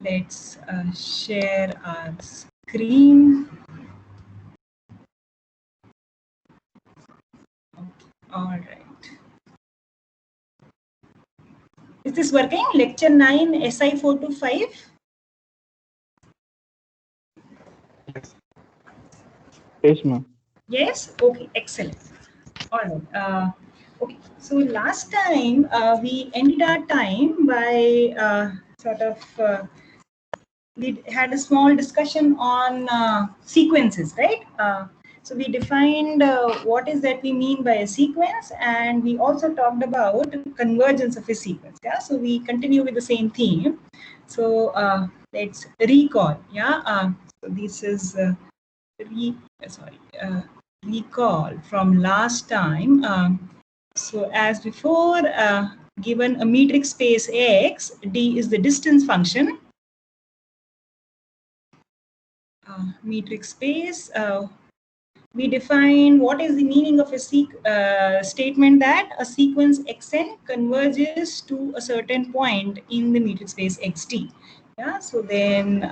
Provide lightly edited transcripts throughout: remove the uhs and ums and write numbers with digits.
Let's share our screen. Okay. All right. Is this working? Lecture 9, SI425? Yes. Yes, ma'am. Yes? Okay, excellent. All right. Okay, so last time we ended our time by we had a small discussion on sequences, right? So we defined what is that we mean by a sequence, and we also talked about convergence of a sequence. Yeah, so we continue with the same theme. So let's recall. Yeah, so this is recall from last time. So as before, given a metric space X, D is the distance function. Metric space, we define what is the meaning of a statement that a sequence xn converges to a certain point in the metric space xt. Yeah, so then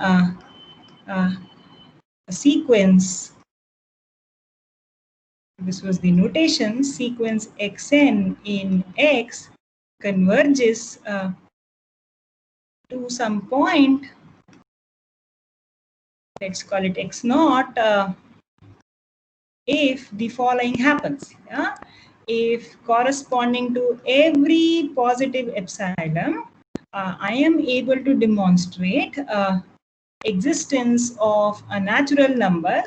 a sequence, this was the notation, sequence xn in X converges to some point, let's call it x naught, if the following happens. Yeah? If corresponding to every positive epsilon, I am able to demonstrate existence of a natural number,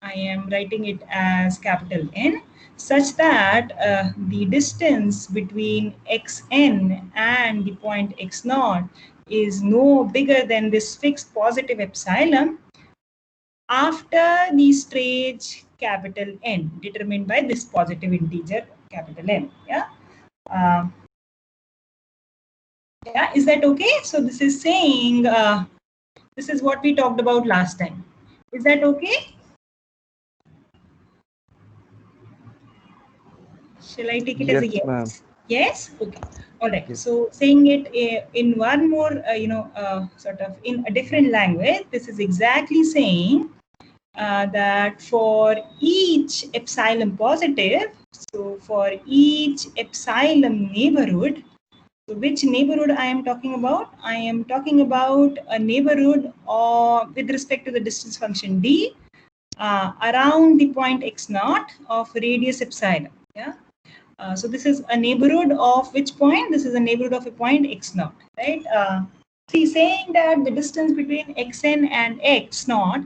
I am writing it as capital N, such that the distance between xn and the point x naught is no bigger than this fixed positive epsilon after the stage capital N determined by this positive integer capital N. Yeah. Yeah, is that okay? So this is saying this is what we talked about last time. Is that okay? Shall I take it as a Yes, ma'am. yes? Yes? Okay. All right. Yes. So saying it in one more, sort of in a different language, this is exactly saying that for each epsilon positive, so for each epsilon neighborhood, so which neighborhood I am talking about? I am talking about a neighborhood with respect to the distance function d around the point x naught of radius epsilon. Yeah. So this is a neighborhood of which point? This is a neighborhood of a point x naught, right? See, saying that the distance between xn and x naught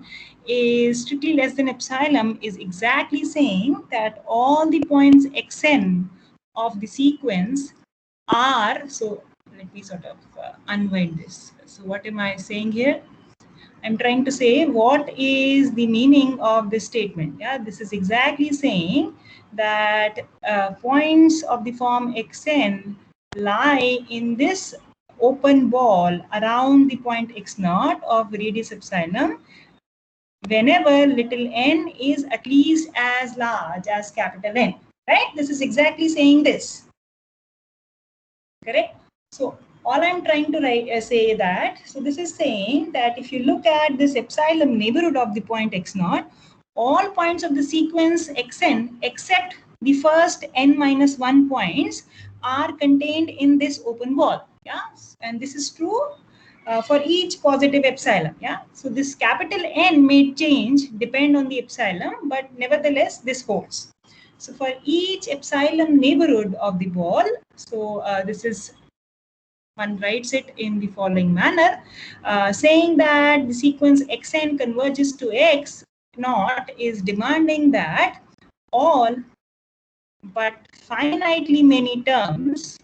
is strictly less than epsilon is exactly saying that all the points xn of the sequence are, so let me sort of unwind this. So what am I saying here? I'm trying to say what is the meaning of this statement. Yeah, this is exactly saying that points of the form xn lie in this open ball around the point x naught of radius epsilon whenever little n is at least as large as capital N. Right? This is exactly saying this. Correct? So all I'm trying to say that, so this is saying that if you look at this epsilon neighborhood of the point x naught, all points of the sequence xn except the first n minus 1 points are contained in this open ball. Yeah, and this is true for each positive epsilon. Yeah, so this capital N may change depend on the epsilon, but nevertheless this holds. So for each epsilon neighborhood of the ball, so this is, one writes it in the following manner, saying that the sequence xn converges to x naught is demanding that all but finitely many terms,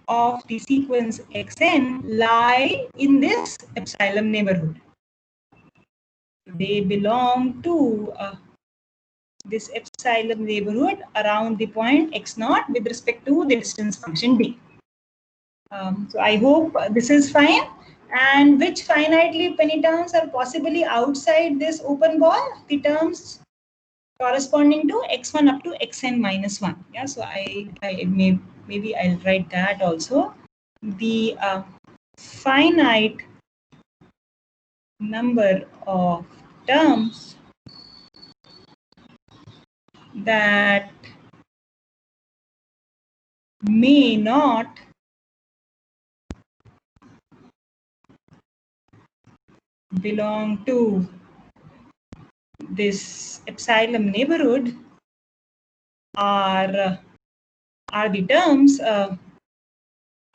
of the sequence xn lie in this epsilon neighborhood. They belong to this epsilon neighborhood around the point x naught with respect to the distance function d. So I hope this is fine. And which finitely many terms are possibly outside this open ball? The terms corresponding to x1 up to xn minus 1. Yeah, so maybe I'll write that also. The finite number of terms that may not belong to this epsilon neighborhood are the terms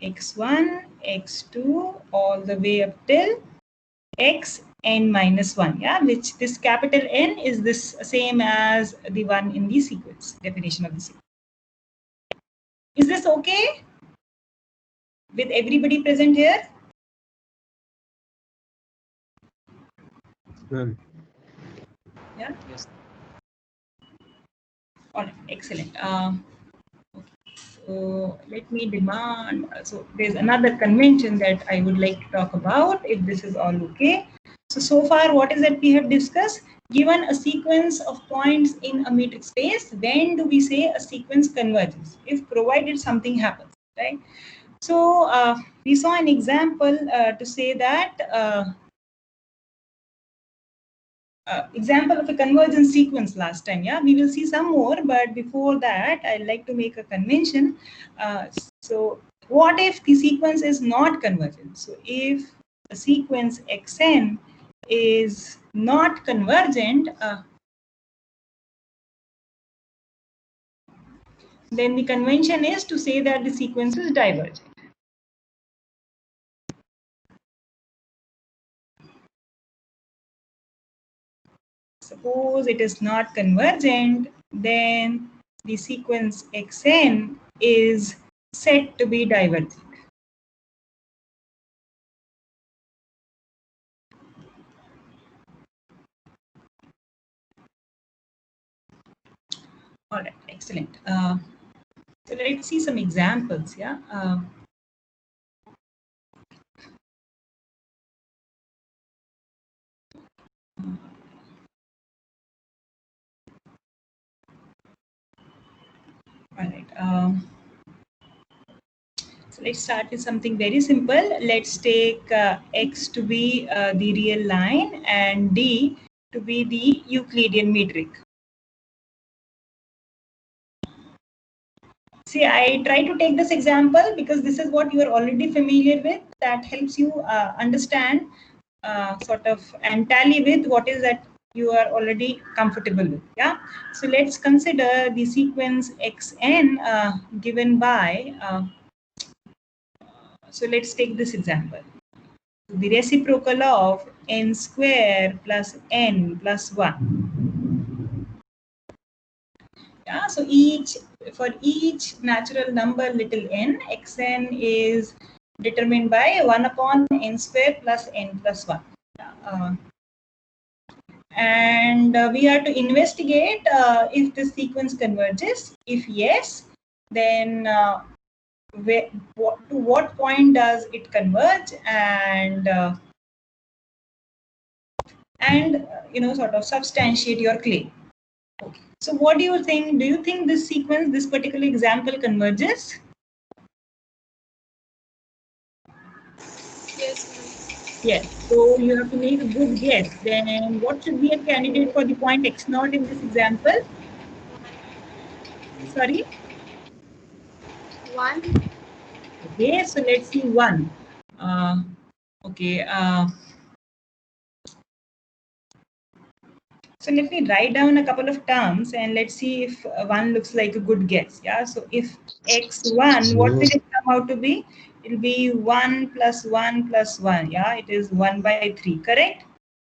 x1, x2, all the way up till xn minus 1. Yeah, which this capital N is this same as the one in the sequence, definition of the sequence. Is this okay with everybody present here? Well, Yeah. Yes. All right, excellent. So let me demand. So there's another convention that I would like to talk about, if this is all okay. So far, what is that we have discussed? Given a sequence of points in a metric space, when do we say a sequence converges? If provided something happens, right? So we saw an example to say that example of a convergent sequence last time. Yeah, we will see some more, but before that, I'd like to make a convention. So what if the sequence is not convergent? So if the sequence xn is not convergent, then the convention is to say that the sequence is divergent. Suppose it is not convergent, then the sequence xn is said to be divergent. All right, excellent. So let's see some examples. Yeah. All right. So let's start with something very simple. Let's take x to be the real line and d to be the Euclidean metric. See, I try to take this example because this is what you are already familiar with. That helps you understand sort of and tally with what is that you are already comfortable with. Yeah. So let's consider the sequence xn given by. So let's take this example. The reciprocal of n square plus n plus 1. Yeah, so for each natural number little n, xn is determined by 1 upon n square plus n plus 1. And we are to investigate if the sequence converges. If yes, then to what point does it converge, and sort of substantiate your claim. Okay. So what do you think? Do you think this sequence, this particular example converges? Yes. Yes. So you have to make a good guess. Then what should be a candidate for the point x0 in this example? Sorry? 1. Okay, so let's see 1. Okay. So let me write down a couple of terms and let's see if one looks like a good guess. Yeah. So if x1, what will it come out to be? It will be 1 plus 1 plus 1. Yeah, it is 1 by 3, correct?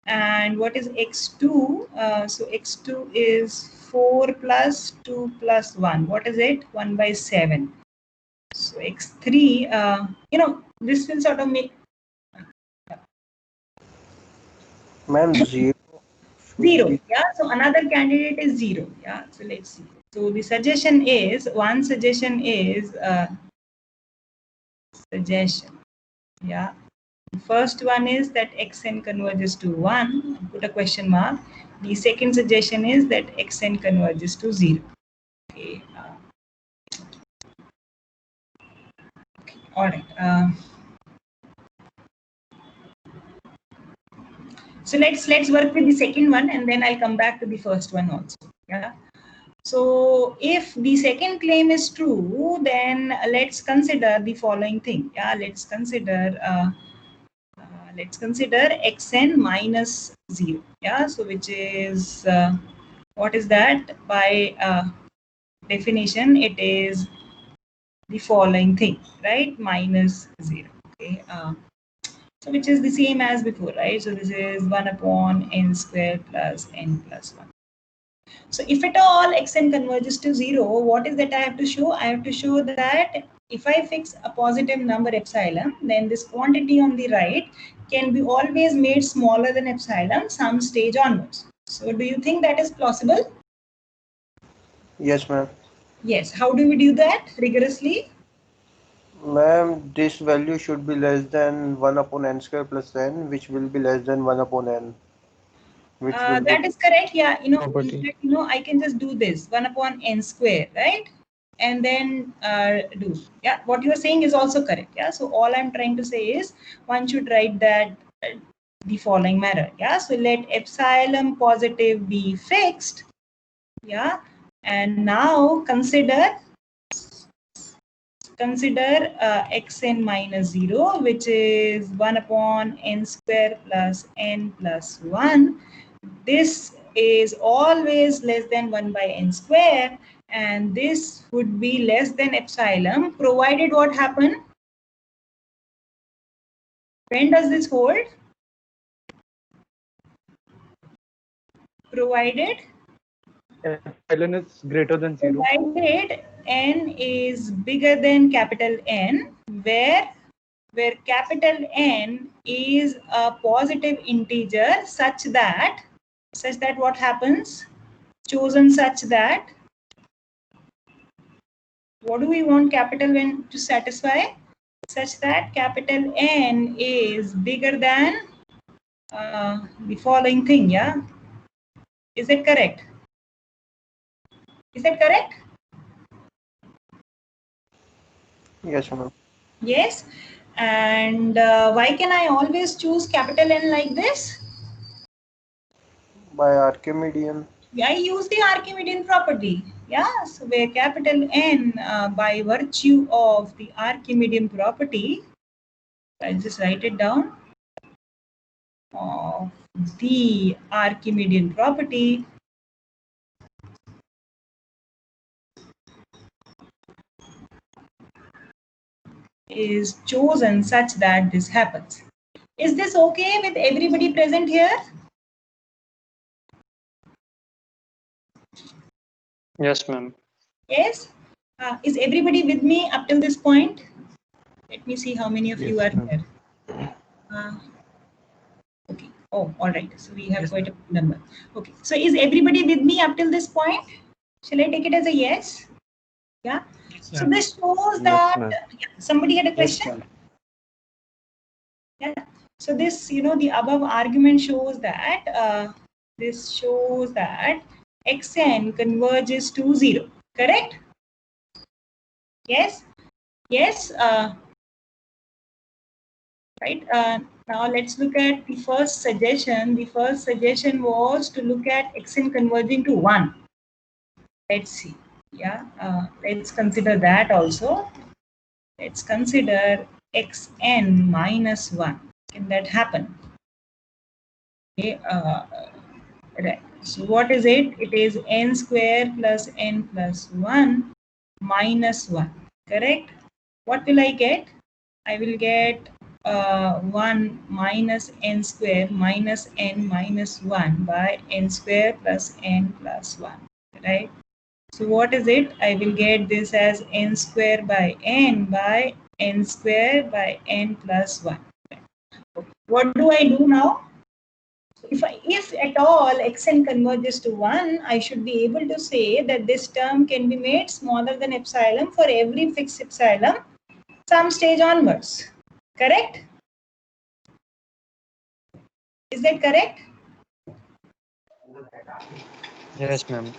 And what is x2? So x2 is 4 plus 2 plus 1. What is it? 1 by 7. So x3, this will sort of make Ma'am, 0 should 0. be. Yeah, so another candidate is 0. Yeah, so let's see. So the suggestion is, suggestion. Yeah. The first one is that xn converges to 1. Put a question mark. The second suggestion is that xn converges to 0. Okay. All right. So let's work with the second one, and then I'll come back to the first one also. Yeah. So if the second claim is true, then let's consider the following thing. Yeah. Let's consider xn minus 0. Yeah. So which is what is that? By definition, it is the following thing, right? Minus 0. Okay. So which is the same as before, right? So this is 1 upon n square plus n plus 1. So if at all xn converges to 0, what is that I have to show? I have to show that if I fix a positive number epsilon, then this quantity on the right can be always made smaller than epsilon some stage onwards. So do you think that is possible? Yes, ma'am. Yes. How do we do that rigorously? Ma'am, this value should be less than 1 upon n square plus n, which will be less than 1 upon n. Which will be That is correct. Yeah, in property. fact, I can just do this 1 upon n square, right? And then do. Yeah, what you are saying is also correct. Yeah, so all I'm trying to say is one should write that the following manner. Yeah, so let epsilon positive be fixed. Yeah, and now consider xn minus 0, which is 1 upon n square plus n plus 1. This is always less than 1 by n square, and this would be less than epsilon, provided what happen? When does this hold? Provided Epsilon is greater than 0. provided n is bigger than capital N, where capital N is a positive integer such that what happens? Chosen such that, what do we want capital N to satisfy? Such that capital N is bigger than the following thing. Yeah, is it correct? Is that correct? yes, ma'am. Yes. And why can I always choose capital N like this? By Archimedean. I use the Archimedean property. Yeah, so where capital N, by virtue of the Archimedean property, I'll just write it down, of the Archimedean property is chosen such that this happens. Is this okay with everybody present here? Yes, ma'am. Yes. Is everybody with me up till this point? Let me see how many of you Yes, are ma'am. here. Okay. Oh, all right. So we have quite a number. Okay. So is everybody with me up till this point? Shall I take it as a yes? Yeah. So this shows that somebody had a question. Yeah. So this, the above argument shows that xn converges to 0. Correct? Yes. Yes. Right. Now let's look at the first suggestion. The first suggestion was to look at xn converging to 1. Let's see. Yeah. Let's consider that also. Let's consider xn minus 1. Can that happen? Okay. Right. So what is it? It is n square plus n plus 1 minus 1. Correct? What will I get? I will get 1 minus n square minus n minus 1 by n square plus n plus 1. Right? So what is it? I will get this as n square by n square by n plus 1. What do I do now? If at all xn converges to 1, I should be able to say that this term can be made smaller than epsilon for every fixed epsilon some stage onwards. Correct? Is that correct? Yes, ma'am.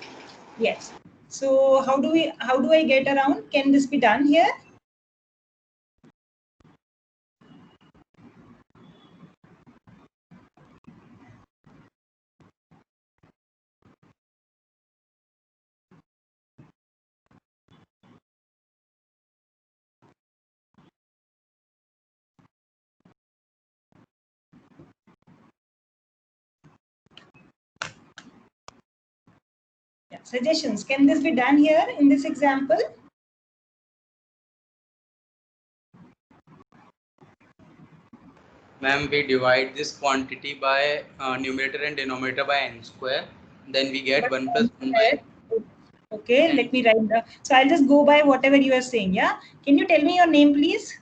Yes. So how do I get around? Can this be done here? Yeah. Suggestions. Can this be done here in this example? Ma'am, we divide this quantity by numerator and denominator by n square. Then we get 1 plus 1 by. Okay, n. let me write down. So I'll just go by whatever you are saying. Yeah. Can you tell me your name, please?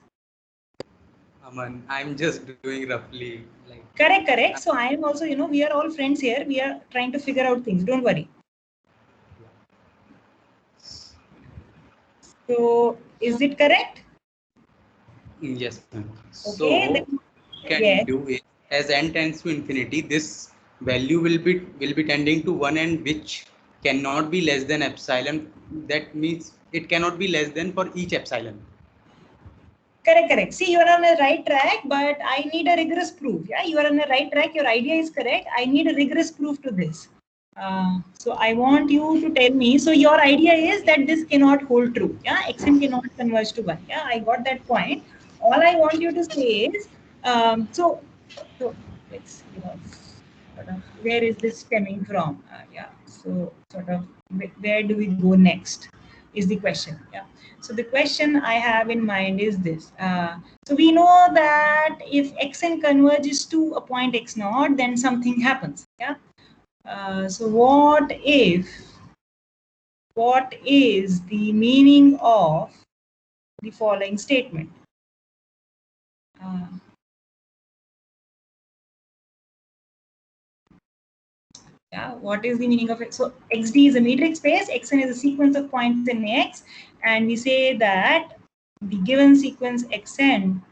Aman, I'm just doing roughly. Like. Correct. So I am also, we are all friends here. We are trying to figure out things. Don't worry. So is it correct? Yes, ma'am. Okay. So can Yes. do it as n tends to infinity. This value will be tending to 1, and which cannot be less than epsilon. That means it cannot be less than for each epsilon. Correct. See, you are on the right track, but I need a rigorous proof. Yeah, you are on the right track. Your idea is correct. I need a rigorous proof to this. So I want you to tell me. So your idea is that this cannot hold true. Yeah, xn cannot converge to 1. Yeah, I got that point. All I want you to say is, so let's sort of, where is this stemming from? Yeah, so sort of where do we go next is the question. Yeah. So the question I have in mind is this. So we know that if xn converges to a point x naught, then something happens. Yeah. So what is the meaning of the following statement? Yeah, what is the meaning of it? So xd is a metric space, xn is a sequence of points in x, and we say that the given sequence xn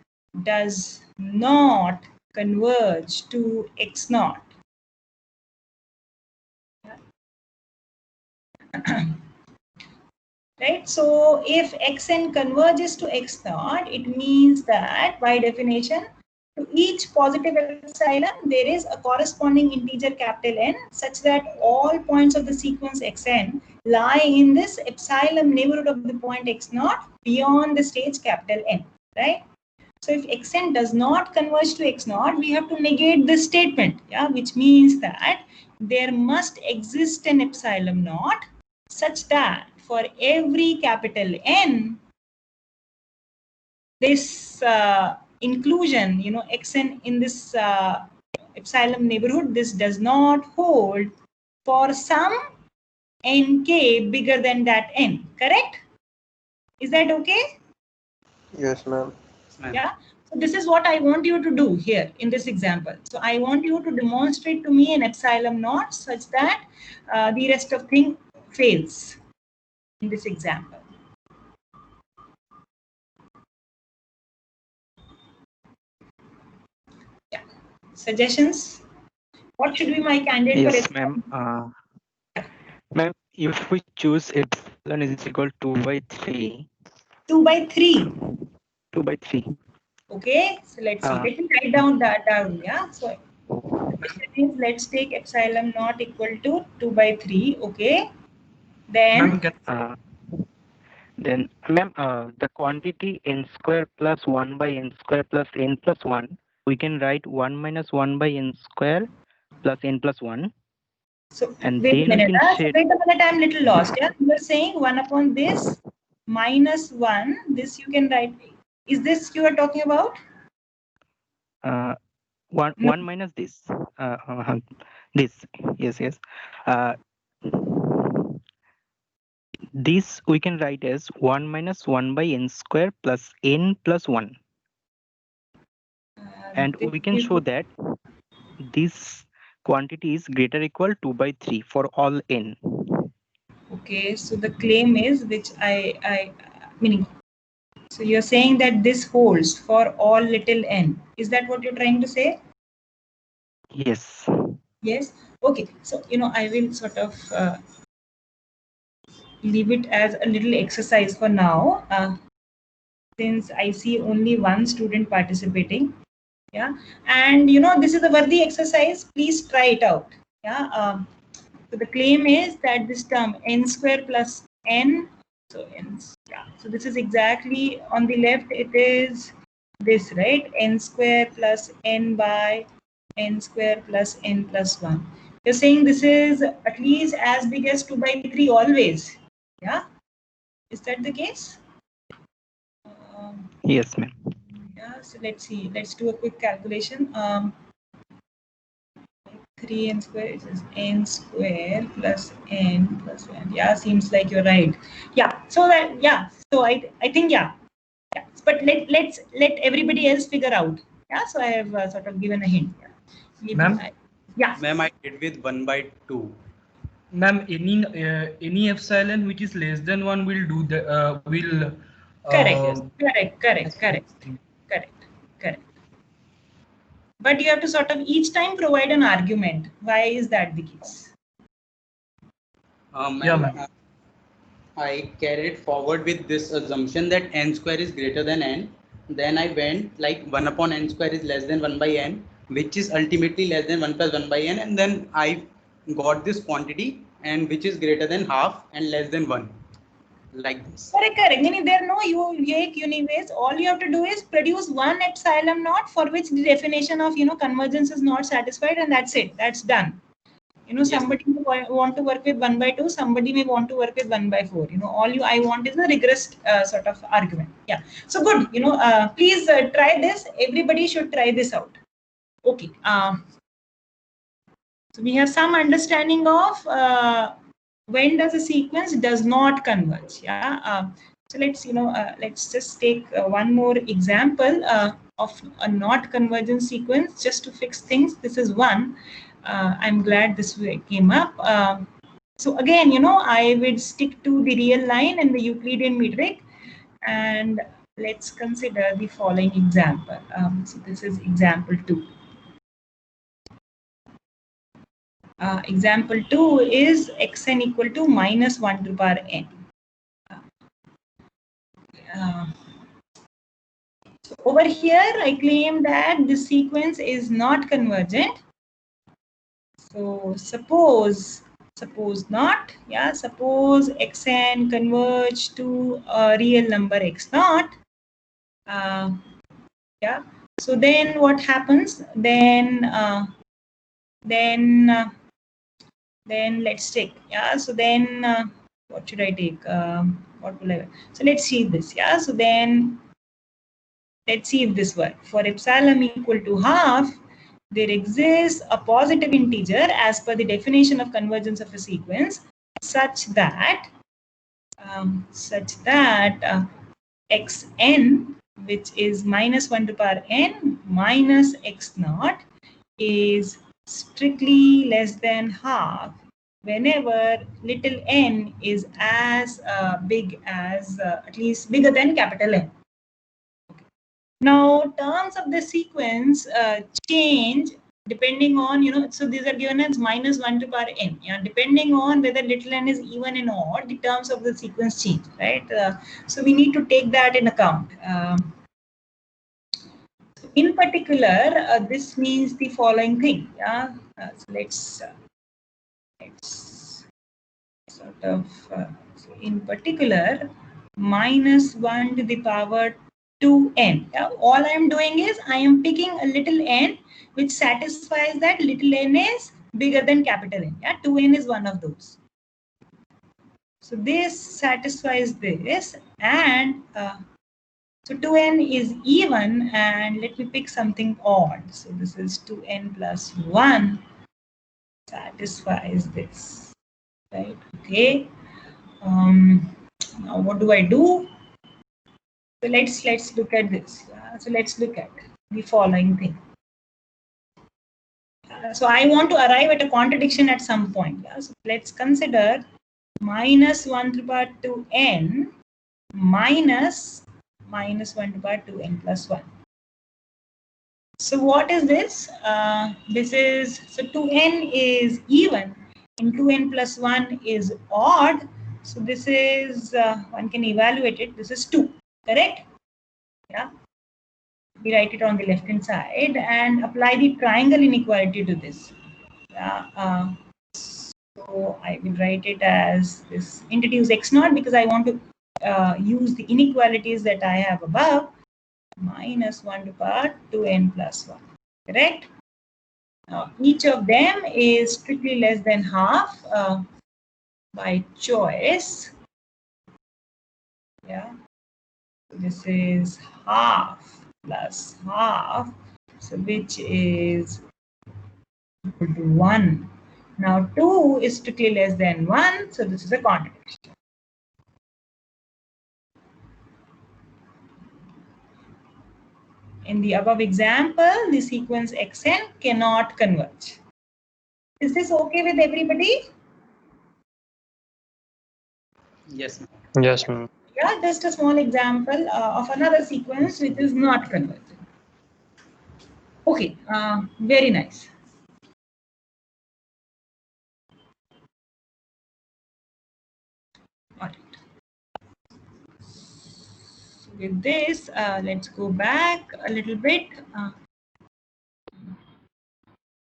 does not converge to x naught. Right? So if xn converges to x naught, it means that by definition, to each positive epsilon, there is a corresponding integer capital N such that all points of the sequence xn lie in this epsilon neighborhood of the point x naught beyond the stage capital N, right? So if xn does not converge to x naught, we have to negate this statement, yeah, which means that there must exist an epsilon naught such that for every capital N, this inclusion, xn in this epsilon neighborhood, this does not hold for some nk bigger than that n, correct? Is that okay? Yes, ma'am. Yeah. So this is what I want you to do here in this example. So I want you to demonstrate to me an epsilon naught such that the rest of thing fails in this example. Yeah. Suggestions? What should be my candidate for Yes, epsilon? ma'am. Ma'am, if we choose epsilon is equal to 2 by 3. 2 by 3. 2 by 3. Okay. So let's see. Let me write down that down. Yeah. So the question is, let's take epsilon naught equal to 2 by 3. Okay. Then. Then, ma'am, the quantity n square plus 1 by n square plus n plus 1, we can write 1 minus 1 by n square plus n plus 1. So And wait a then minute. we can So wait a minute. I'm little lost. Yeah, you are saying 1 upon this minus 1. This you can write. Is this you are talking about? one No. minus this. This. Yes. This we can write as 1 minus 1 by n square plus n plus 1. And we can show that this quantity is greater or equal to 2 by 3 for all n. Okay. So the claim is, which I meaning. So you're saying that this holds for all little n. Is that what you're trying to say? Yes. Yes. Okay. So, I will sort of leave it as a little exercise for now, since I see only one student participating. Yeah. And, this is a worthy exercise. Please try it out. Yeah. So the claim is that this term n square plus n, so this is exactly on the left, it is this, right? N square plus n by n square plus n plus 1. You're saying this is at least as big as 2 by 3 always. Yeah? Is that the case? Yes, ma'am. Yeah, so let's see. Let's do a quick calculation. 3n square is n square plus n plus 1. Yeah, seems like you're right. Yeah, so that, yeah, so I think, yeah. But let's let everybody else figure out. Yeah, so I have sort of given a hint. Yeah. Ma'am? Yeah. Ma'am, I did with 1 by 2. Ma'am, any epsilon which is less than 1 will do the will Correct. But you have to sort of each time provide an argument. Why is that the case? Yeah, ma'am. I carried forward with this assumption that n square is greater than n. Then I went like 1 upon n square is less than 1 by n, which is ultimately less than 1 plus 1 by n. And then I got this quantity, and which is greater than half and less than 1. Like this. Correct. Meaning there are no unique universe. All you have to do is produce one epsilon naught for which the definition of convergence is not satisfied, and that's it. That's done. Yes. Somebody may want to work with 1 by 2. Somebody may want to work with 1 by 4. I want is a rigorous sort of argument. Yeah. So good. Please try this. Everybody should try this out. Okay. So we have some understanding of when does a sequence does not converge. Yeah. So let's just take one more example of a not convergent sequence just to fix things. This is one. I'm glad this came up. So again, I would stick to the real line and the Euclidean metric, and let's consider the following example. So this is example 2. Example 2 is xn equal to minus 1 to the power n. So over here, I claim that this sequence is not convergent. So suppose not, yeah, suppose xn converge to a real number x naught. Yeah. So then what happens? Then let's take, yeah. So then what should I take? What will I? So let's see this, yeah. So then let's see if this works. For epsilon equal to half, there exists a positive integer as per the definition of convergence of a sequence, such that xn, which is minus 1 to the power n minus x naught, is strictly less than half whenever little n is as big as, at least bigger than capital N. Now, terms of the sequence change depending on, so these are given as minus 1 to the power n. Yeah, depending on whether little n is even and odd, the terms of the sequence change, right? So we need to take that in account. In particular, this means the following thing. Yeah, so let's sort of, so in particular, minus 1 to the power 2n. Yeah, all I am doing is I am picking a little n which satisfies that little n is bigger than capital N. Yeah, 2n is one of those. So this satisfies this, and so 2n is even, and let me pick something odd. So this is 2n plus 1 satisfies this, right? Okay. Now what do I do? So let's look at this. So let's look at the following thing. So I want to arrive at a contradiction at some point. Yeah? So let's consider minus 1 to the power 2n minus 1 to the power 2n plus 1. So what is this? This is, so 2n is even and 2n plus 1 is odd. So this is, one can evaluate it. This is 2, correct? Yeah. We write it on the left hand side and apply the triangle inequality to this. Yeah. So I will write it as this, introduce x naught because I want to use the inequalities that I have above, minus 1 to power 2n plus 1, correct? Now each of them is strictly less than half by choice. Yeah, this is half plus half, so which is equal to 1. Now 2 is strictly less than 1, so this is a contradiction. In the above example, the sequence xn cannot converge. Is this okay with everybody? Yes. Yes, ma'am. Yeah, just a small example of another sequence which is not convergent. Okay, very nice. All right. So with this, let's go back a little bit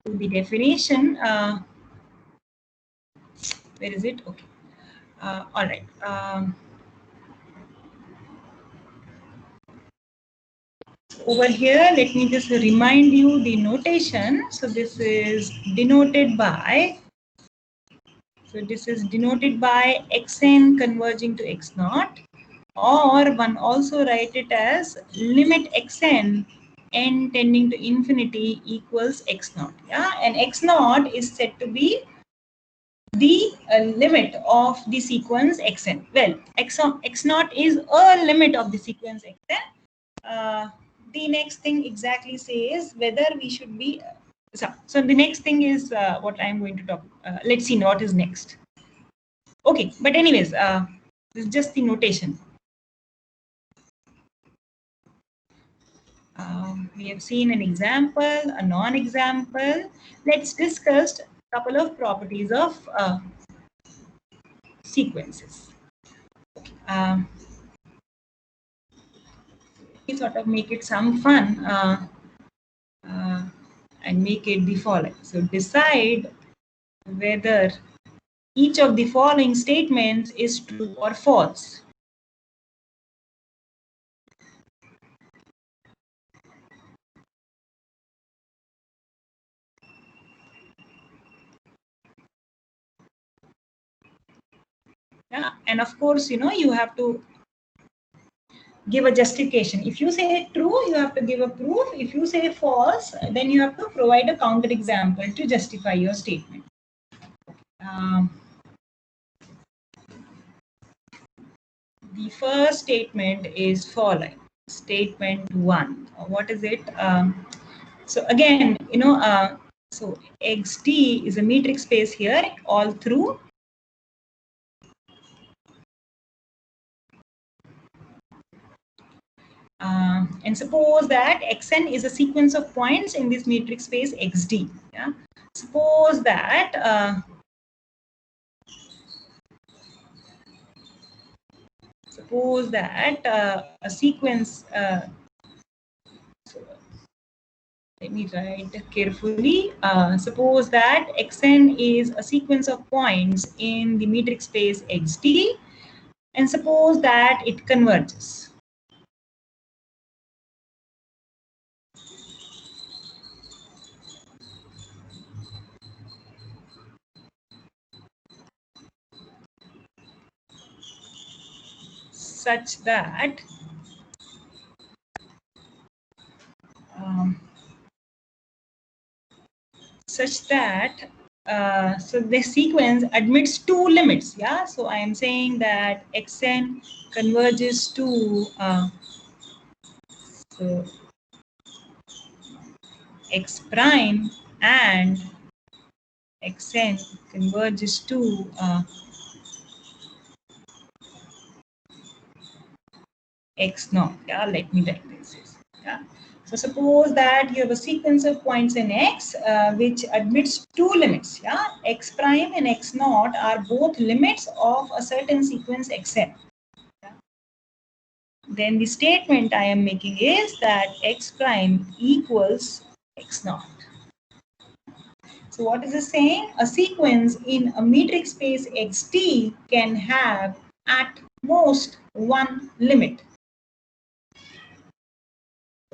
to the definition. Where is it? Okay. All right. Over here, let me just remind you the notation. So this is denoted by, xn converging to x naught, or one also write it as limit xn n tending to infinity equals x naught. Yeah, and x naught is said to be the limit of the sequence xn. Well, x naught is a limit of the sequence xn. The next thing exactly says whether we should be. So the next thing is what I'm going to talk. Let's see what is next. Okay, but anyways, this is just the notation. We have seen an example, a non-example. Let's discuss a couple of properties of sequences. We sort of make it some fun and make it the following. So decide whether each of the following statements is true or false. Yeah, and of course, you have to give a justification. If you say true, you have to give a proof. If you say false, then you have to provide a counterexample to justify your statement. The first statement is following. Statement 1. What is it? So again, so xt is a metric space here all through. And suppose that xn is a sequence of points in this metric space xd. Yeah. Suppose that a sequence. So let me write carefully. Suppose that xn is a sequence of points in the metric space xd, and suppose that it converges. Such that so the sequence admits two limits. Yeah, so I am saying that xn converges to so x prime, and xn converges to x naught. Yeah, let me write this. Yeah, So suppose that you have a sequence of points in X which admits two limits. Yeah, X prime and X naught are both limits of a certain sequence Xn. Yeah? Then the statement I am making is that X prime equals X naught. So what is it saying? A sequence in a metric space Xt can have at most one limit.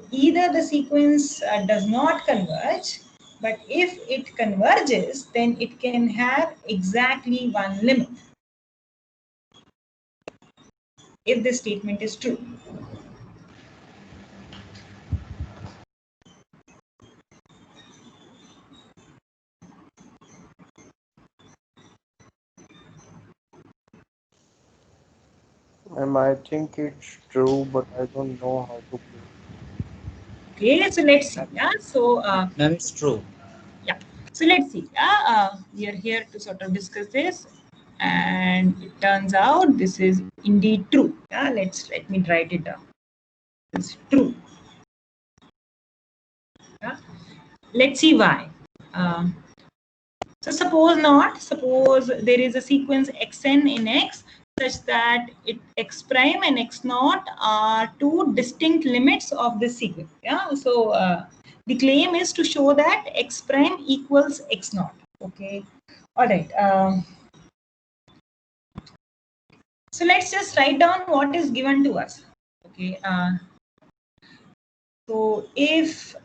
Either the sequence does not converge, but if it converges, then it can have exactly one limit, if this statement is true. I think it's true, but I don't know how to prove. Okay, so let's see. Yeah, so Ma'am, it's true. yeah, so let's see. We are here to sort of discuss this, and it turns out this is indeed true. Yeah, let me write it down. It's true. Yeah, let's see why. So suppose not. Suppose there is a sequence xn in X such that X prime and X naught are two distinct limits of this sequence. Yeah. So the claim is to show that X prime equals X naught. Okay. All right. So let's just write down what is given to us. Okay. So if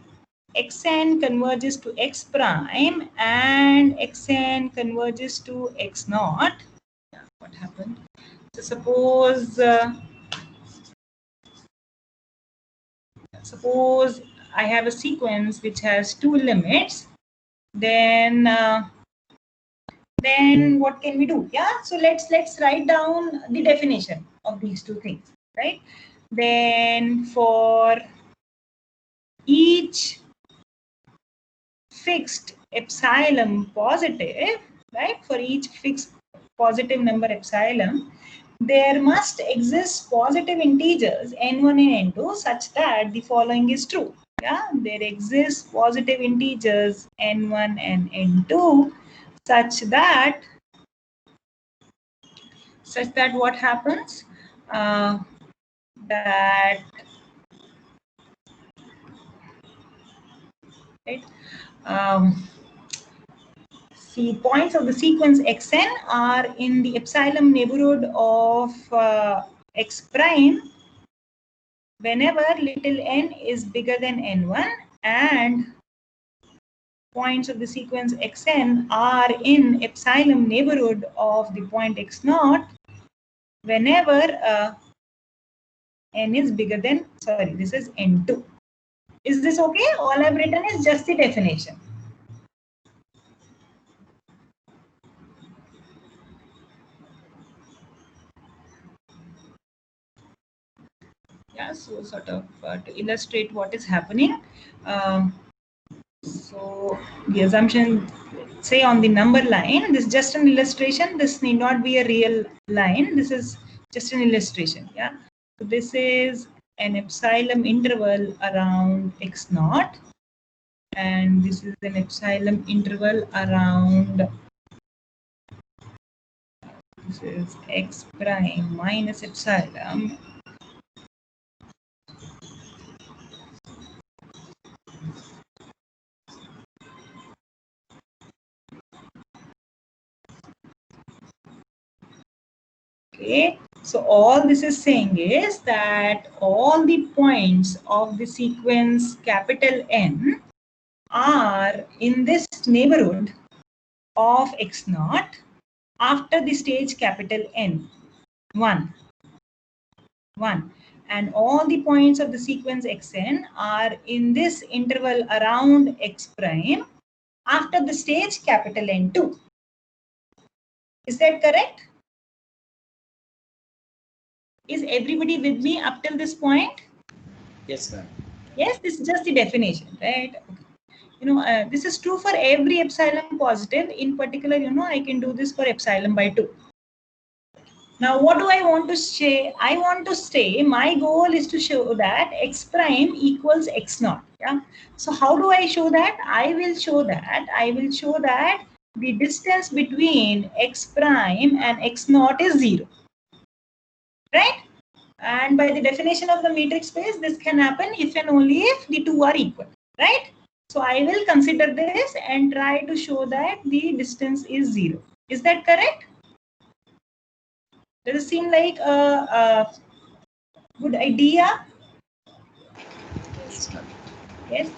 xn converges to X prime and xn converges to X naught, what happened? So suppose I have a sequence which has two limits, then what can we do? Yeah, so let's write down the definition of these two things, right? Then for each fixed epsilon positive, right? For each fixed positive number epsilon, there must exist positive integers n1 and n2 such that the following is true. Yeah, there exist positive integers n1 and n2 such that what happens? That right. See, points of the sequence xn are in the epsilon neighborhood of x prime whenever little n is bigger than n1, and points of the sequence xn are in epsilon neighborhood of the point x naught whenever n is bigger than, sorry, this is n2. Is this okay? All I've written is just the definition. Yeah, so sort of to illustrate what is happening. So the assumption, say on the number line, this is just an illustration. This need not be a real line. This is just an illustration. Yeah. So this is an epsilon interval around x naught, and this is an epsilon interval around, this is x prime minus epsilon. Okay, so all this is saying is that all the points of the sequence capital N are in this neighborhood of x naught after the stage capital N, 1, and all the points of the sequence xn are in this interval around x prime after the stage capital N2. Is that correct? Is everybody with me up till this point? Yes, ma'am. Yes, this is just the definition, right? Okay. This is true for every epsilon positive. In particular, I can do this for epsilon by 2. Now, what do I want to say? I want to say my goal is to show that x prime equals x naught. Yeah. So how do I show that? I will show that the distance between x prime and x naught is 0. Right? And by the definition of the metric space, this can happen if and only if the two are equal. Right? So I will consider this and try to show that the distance is 0. Is that correct? Does it seem like a good idea? Yes.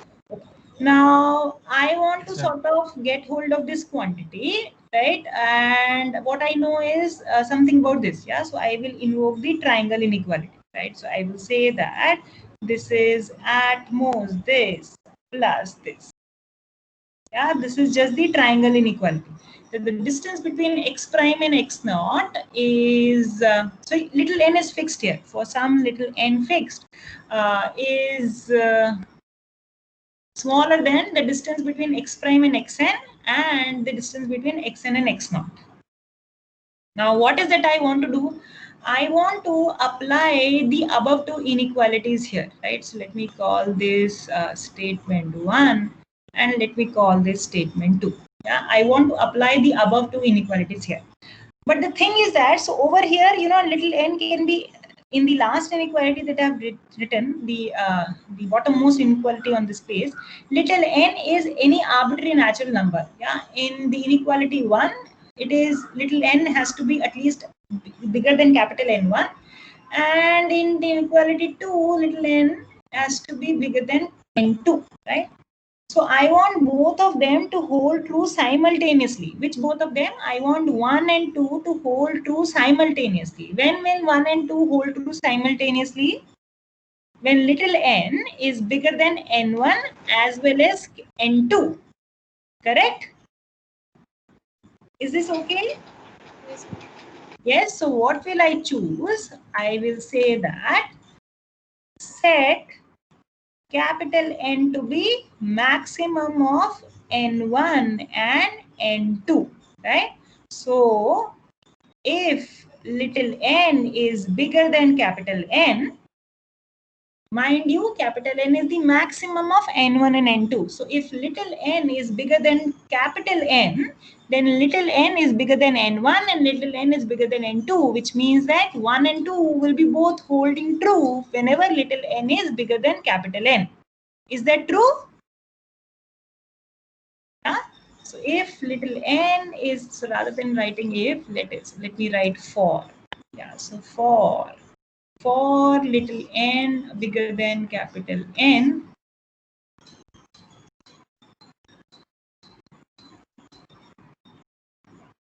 Now I want to sort of get hold of this quantity, right? And what I know is something about this. Yeah. So I will invoke the triangle inequality, right? So I will say that this is at most this plus this. Yeah. This is just the triangle inequality. So the distance between x prime and x naught is so little n is fixed here. For some little n fixed is smaller than the distance between x prime and xn and the distance between xn and x naught. Now, what is that I want to do? I want to apply the above two inequalities here, right? So let me call this statement 1 and let me call this statement 2. Yeah, I want to apply the above two inequalities here. But the thing is that, so over here, little n can be in the last inequality that I have written, the bottommost inequality on this page, little n is any arbitrary natural number. Yeah, in the inequality 1, it is little n has to be at least bigger than capital N1, and in the inequality 2, little n has to be bigger than N2, right? So I want both of them to hold true simultaneously. Which both of them? I want 1 and 2 to hold true simultaneously. When will 1 and 2 hold true simultaneously? When little n is bigger than n1 as well as n2. Correct? Is this okay? Yes. So what will I choose? I will say that set capital N to be maximum of N1 and N2, right? So, if little n is bigger than capital N, mind you, capital N is the maximum of N1 and N2. So, if little n is bigger than capital N, then little n is bigger than N1 and little n is bigger than N2, which means that 1 and 2 will be both holding true whenever little n is bigger than capital N. Is that true? Yeah. So if little n is, so rather than writing if, let me write for. Yeah. So for little n bigger than capital N,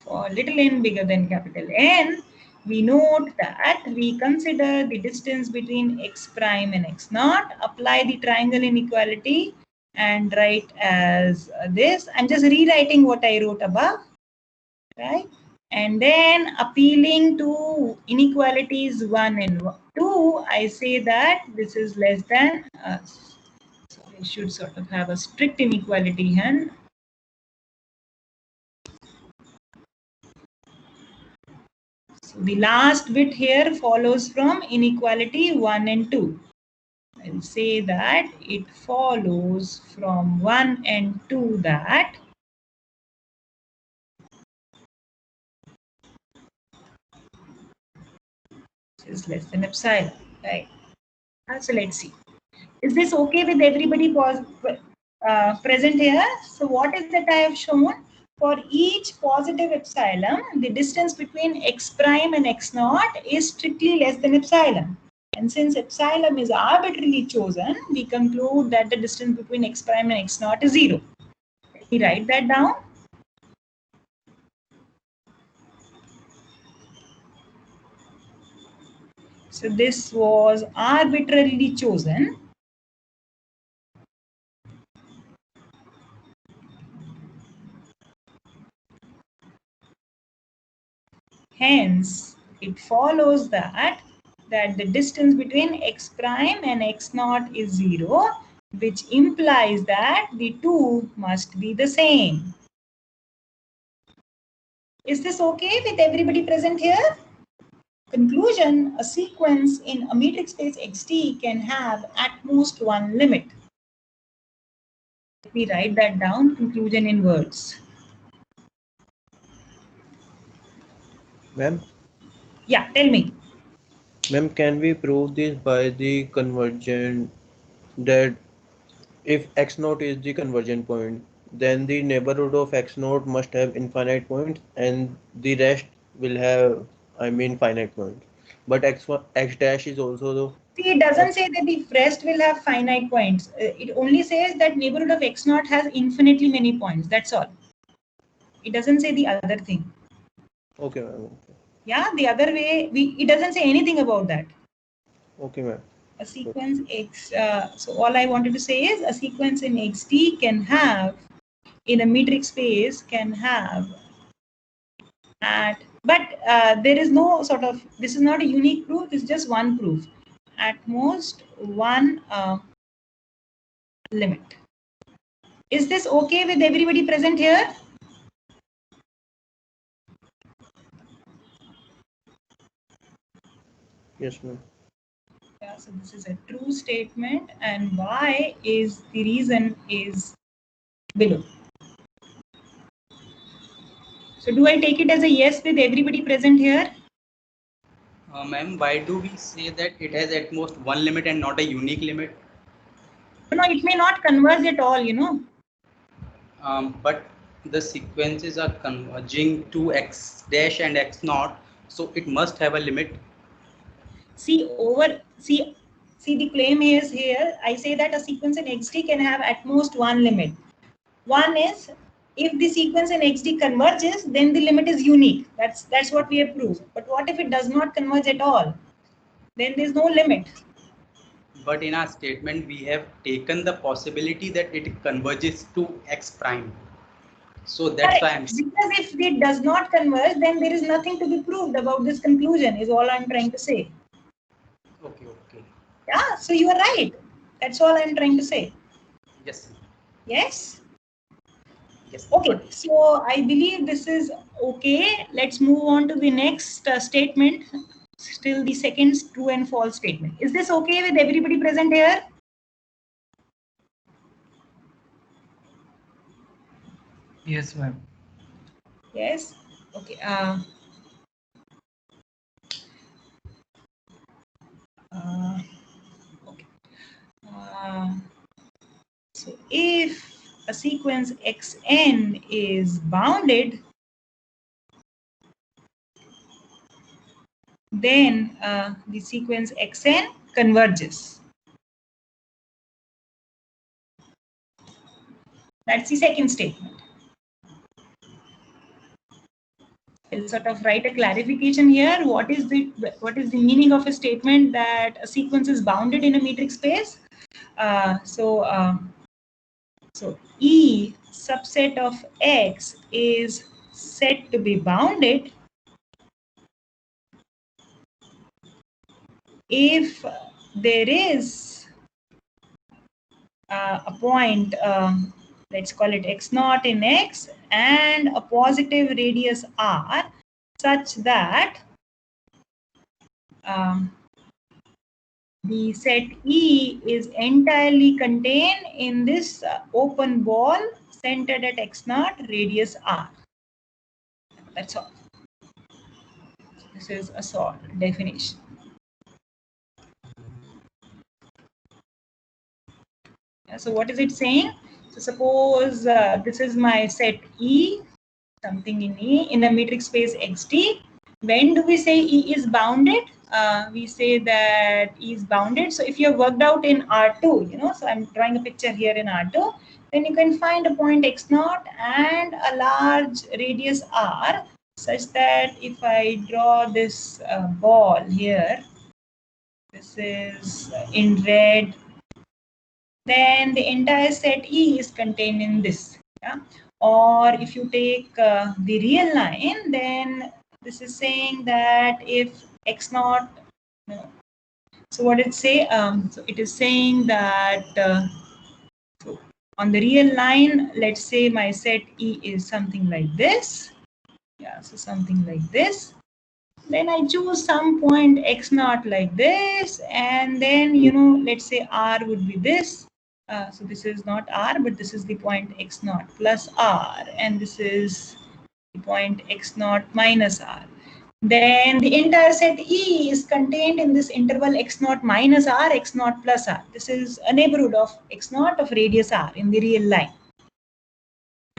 for little n bigger than capital N, we note that we consider the distance between x prime and x naught, apply the triangle inequality, and write as this. I'm just rewriting what I wrote above, right? And then appealing to inequalities 1 and 2, I say that this is less than, so I should sort of have a strict inequality here. So the last bit here follows from inequality 1 and 2. I'll say that it follows from 1 and 2 that is less than epsilon, right? So let's see. Is this okay with everybody present here? So what is that I have shown? For each positive epsilon, the distance between x prime and x naught is strictly less than epsilon. And since epsilon is arbitrarily chosen, we conclude that the distance between x prime and x naught is 0. Let me write that down. So this was arbitrarily chosen. Hence, it follows that the distance between x prime and x naught is 0, which implies that the two must be the same. Is this okay with everybody present here? Conclusion, a sequence in a metric space XT can have at most one limit. Let me write that down, conclusion in words. Ma'am? Yeah, tell me. Ma'am, can we prove this by the convergent that if x naught is the convergent point, then the neighborhood of x naught must have infinite points and the rest will have, I mean, finite points. But x dash is also the See, it doesn't say that the rest will have finite points. It only says that neighborhood of x naught has infinitely many points. That's all. It doesn't say the other thing. okay, ma'am. Yeah, the other way, it doesn't say anything about that. Okay, ma'am. A sequence X, so all I wanted to say is a sequence in XT can have, in a metric space, can have but there is no sort of, this is not a unique proof, it's just one proof. At most one limit. Is this okay with everybody present here? Yes, ma'am. Yeah, so this is a true statement, and why is the reason is below. So do I take it as a yes with everybody present here? Ma'am, why do we say that it has at most one limit and not a unique limit? No, it may not converge at all, you know. But the sequences are converging to x dash and x naught, so it must have a limit. See the claim is here. I say that a sequence in XD can have at most one limit. One is, if the sequence in XD converges, then the limit is unique. That's what we have proved. But what if it does not converge at all? Then there is no limit. But in our statement, we have taken the possibility that it converges to x prime. So that's why I'm saying. Because if it does not converge, then there is nothing to be proved about this conclusion, is all I'm trying to say. Okay. Yeah, so you are right. That's all I'm trying to say. Yes. Yes? Yes. Okay, so I believe this is okay. Let's move on to the next statement. Still the second true and false statement. Is this okay with everybody present here? Yes, ma'am. Yes. Okay. Okay. So if a sequence xn is bounded, then the sequence xn converges. That's the second statement. I'll sort of write a clarification here. What is the meaning of a statement that a sequence is bounded in a metric space? So E subset of X is said to be bounded if there is a point, let's call it x naught in X, and a positive radius R, such that the set E is entirely contained in this open ball centered at x naught, radius R. That's all. This is a sort definition. So what is it saying? So suppose this is my set E, something in E, in a metric space XT. When do we say E is bounded? We say that E is bounded. So if you have worked out in R2, so I'm drawing a picture here in R2, then you can find a point x naught and a large radius R, such that if I draw this ball here, this is in red, then the entire set E is contained in this. Yeah? Or if you take the real line, then this is saying that if x naught, so what it say? So it is saying that so on the real line, let's say my set E is something like this. Yeah, so something like this. Then I choose some point x naught like this, and then, you know, let's say r would be this. So this is not r, but this is the point x naught plus r, and this is the point x naught minus r. Then the entire set E is contained in this interval x naught minus r, x naught plus r. This is a neighborhood of x naught of radius r in the real line.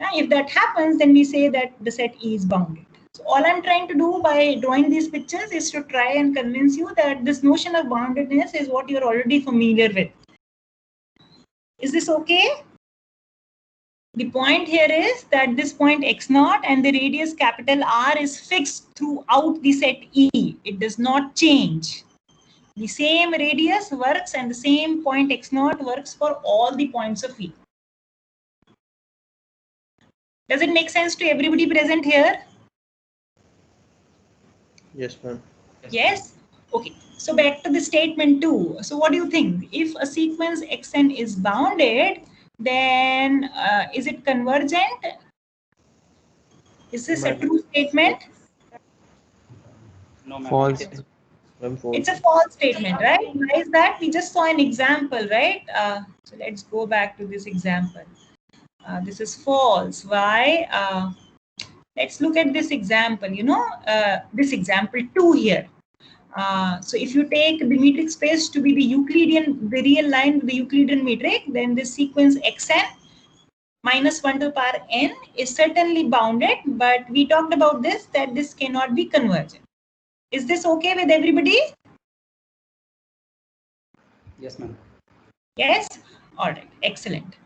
Now, if that happens, then we say that the set E is bounded. So all I'm trying to do by drawing these pictures is to try and convince you that this notion of boundedness is what you're already familiar with. Is this okay? The point here is that this point x naught and the radius capital R is fixed throughout the set E. It does not change. The same radius works and the same point x naught works for all the points of E. Does it make sense to everybody present here? Yes, ma'am. Yes? Okay. So back to the statement 2. So what do you think? If a sequence xn is bounded, then is it convergent? Is this a true statement? No, ma'am. False. Ma'am, false. It's a false statement, right? Why is that? We just saw an example, right? So let's go back to this example. This is false. Why? Let's look at this example, you know, this example 2 here. So if you take the metric space to be the Euclidean, the real line with the Euclidean metric, then the sequence xn minus 1 to the power n is certainly bounded, but we talked about this, that this cannot be convergent. Is this okay with everybody? Yes, ma'am. Yes? All right, excellent.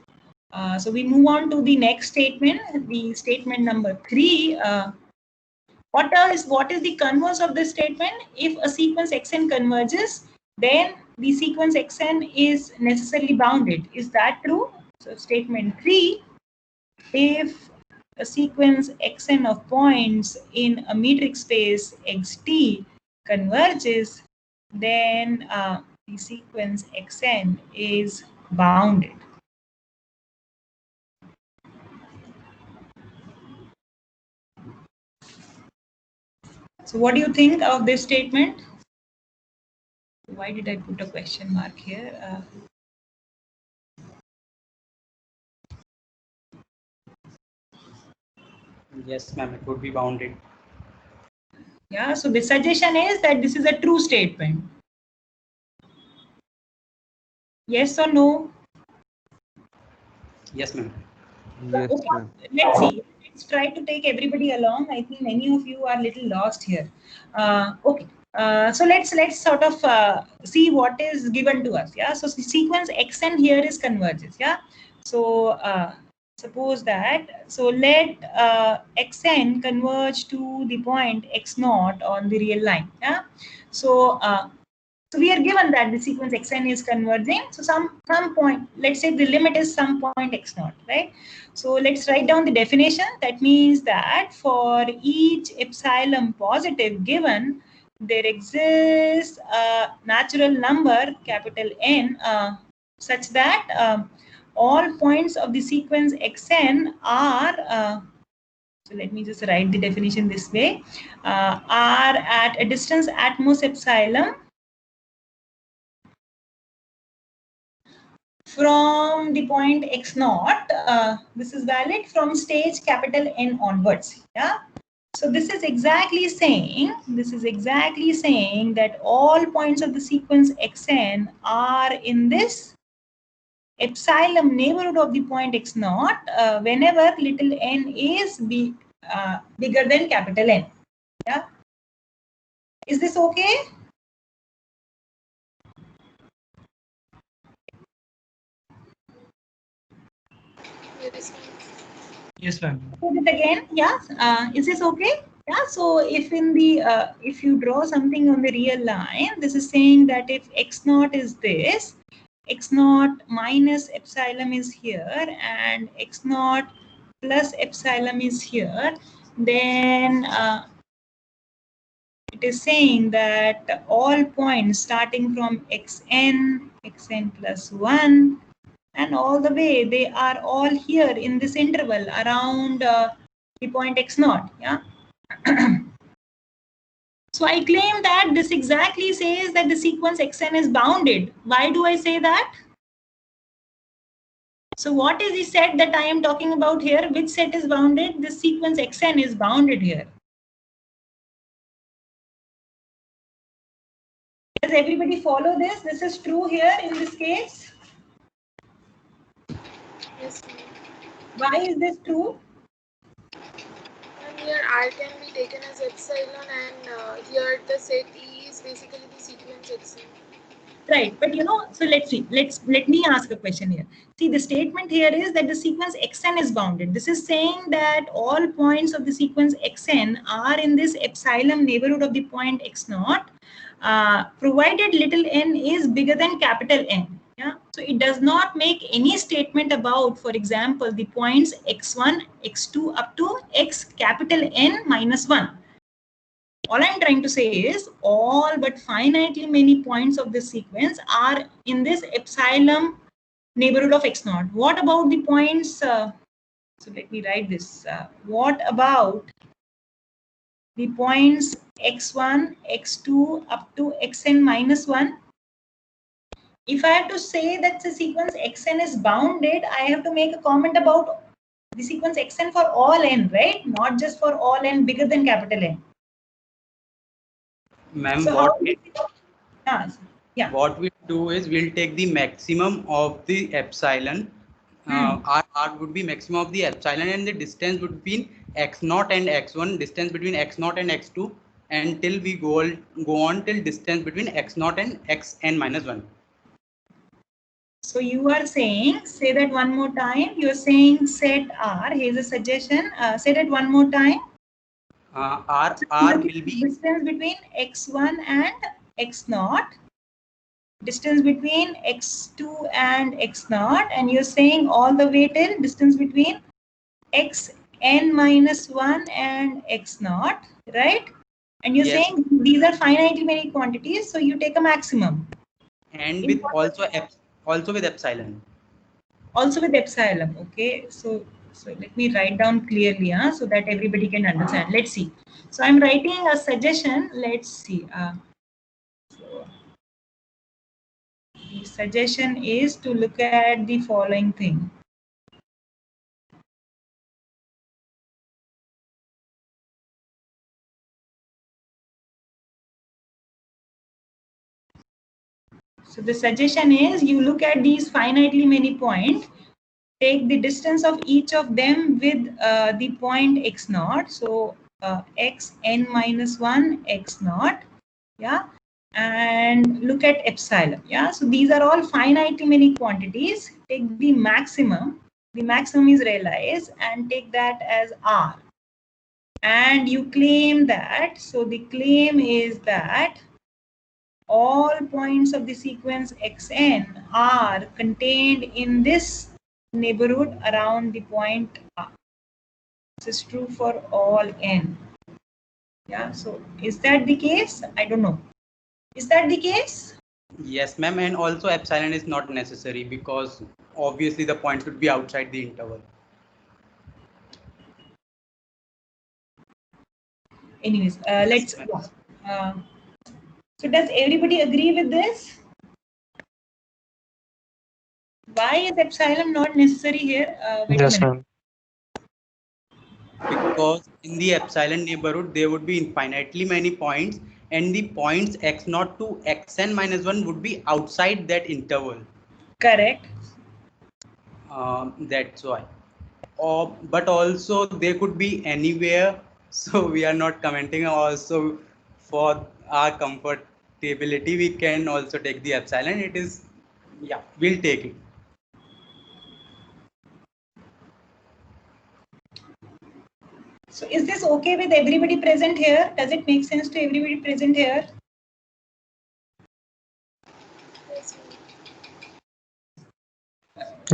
So we move on to the next statement, the statement number 3. What is the converse of this statement? If a sequence xn converges, then the sequence xn is necessarily bounded. Is that true? So statement 3, if a sequence xn of points in a metric space xt converges, then the sequence xn is bounded. So what do you think of this statement? Why did I put a question mark here? Yes, ma'am. It would be bounded. Yeah, so the suggestion is that this is a true statement. Yes or no? Yes, ma'am. Yes, Okay, ma'am. let's see. Let's try to take everybody along. I think many of you are a little lost here. Okay. So let's sort of see what is given to us. Yeah. So the sequence xn here is converges. Yeah. So suppose that. So let xn converge to the point x naught on the real line. Yeah. So so we are given that the sequence xn is converging. So some point, let's say the limit is some point x naught, right? So let's write down the definition. That means that for each epsilon positive given, there exists a natural number, capital N, such that all points of the sequence xn are, so let me just write the definition this way, are at a distance at most epsilon from the point x naught. This is valid from stage capital N onwards. Yeah. So this is exactly saying that all points of the sequence xn are in this epsilon neighborhood of the point x naught whenever little n is bigger than capital N. Yeah. Is this okay? Yes, ma'am. Put it again. Yeah. Is this okay? Yeah. So if in the if you draw something on the real line, this is saying that if x naught is this, x naught minus epsilon is here, and x naught plus epsilon is here, then it is saying that all points starting from xn plus 1, and all the way they are all here in this interval around the point x naught. Yeah. So I claim that this exactly says that the sequence xn is bounded. Why do I say that? So what is the set that I am talking about here? Which set is bounded? The sequence xn is bounded here. Does everybody follow this? This is true here in this case. Yes, ma'am. Why is this true? And here R can be taken as epsilon, and here the set E is basically the sequence xn. Right, but so let me ask a question here. See, the statement here is that the sequence xn is bounded. This is saying that all points of the sequence xn are in this epsilon neighborhood of the point x naught, provided little n is bigger than capital N. Yeah, so it does not make any statement about, for example, the points x1, x2 up to x capital N minus 1. All I'm trying to say is all but finitely many points of this sequence are in this epsilon neighborhood of x naught. What about the points? So let me write this. What about the points x1, x2 up to xn minus 1? If I have to say that the sequence xn is bounded, I have to make a comment about the sequence xn for all n, right? Not just for all n bigger than capital N. Ma'am, So how is it? Yeah. What we do is we'll take the maximum of the epsilon. R would be maximum of the epsilon, and the distance between x0 and x1, distance between x0 and x2, until we go on till distance between x0 and xn minus 1. So you are saying, say that one more time. You are saying set R. Here's a suggestion. Say that one more time. R will be distance between x1 and x0. Distance between x2 and x0, and you're saying all the way till distance between xn minus 1 and x0, right? And you're yes, saying these are finitely many quantities, so you take a maximum. and with also with epsilon. Also with epsilon, okay? So let me write down clearly, so that everybody can understand. Let's see. So I'm writing a suggestion. Let's see. So the suggestion is to look at the following thing. So the suggestion is you look at these finitely many points, take the distance of each of them with the point x naught. So xn minus 1 x naught, yeah, and look at epsilon. Yeah, so these are all finitely many quantities. Take the maximum is realized, and take that as R. And you claim that, so the claim is that all points of the sequence xn are contained in this neighborhood around the point R. This is true for all n. Yeah, so is that the case? I don't know. Is that the case? Yes, ma'am, and also epsilon is not necessary because obviously the point should be outside the interval. Anyways, let's. So does everybody agree with this? Why is epsilon not necessary here? Wait a minute. Because in the epsilon neighborhood there would be infinitely many points, and the points x0 to xn minus 1 would be outside that interval. Correct. That's why. But also they could be anywhere, so we are not commenting. Also, for our comfortability, we can also take the epsilon. It is, yeah, we'll take it. So is this okay with everybody present here? Does it make sense to everybody present here?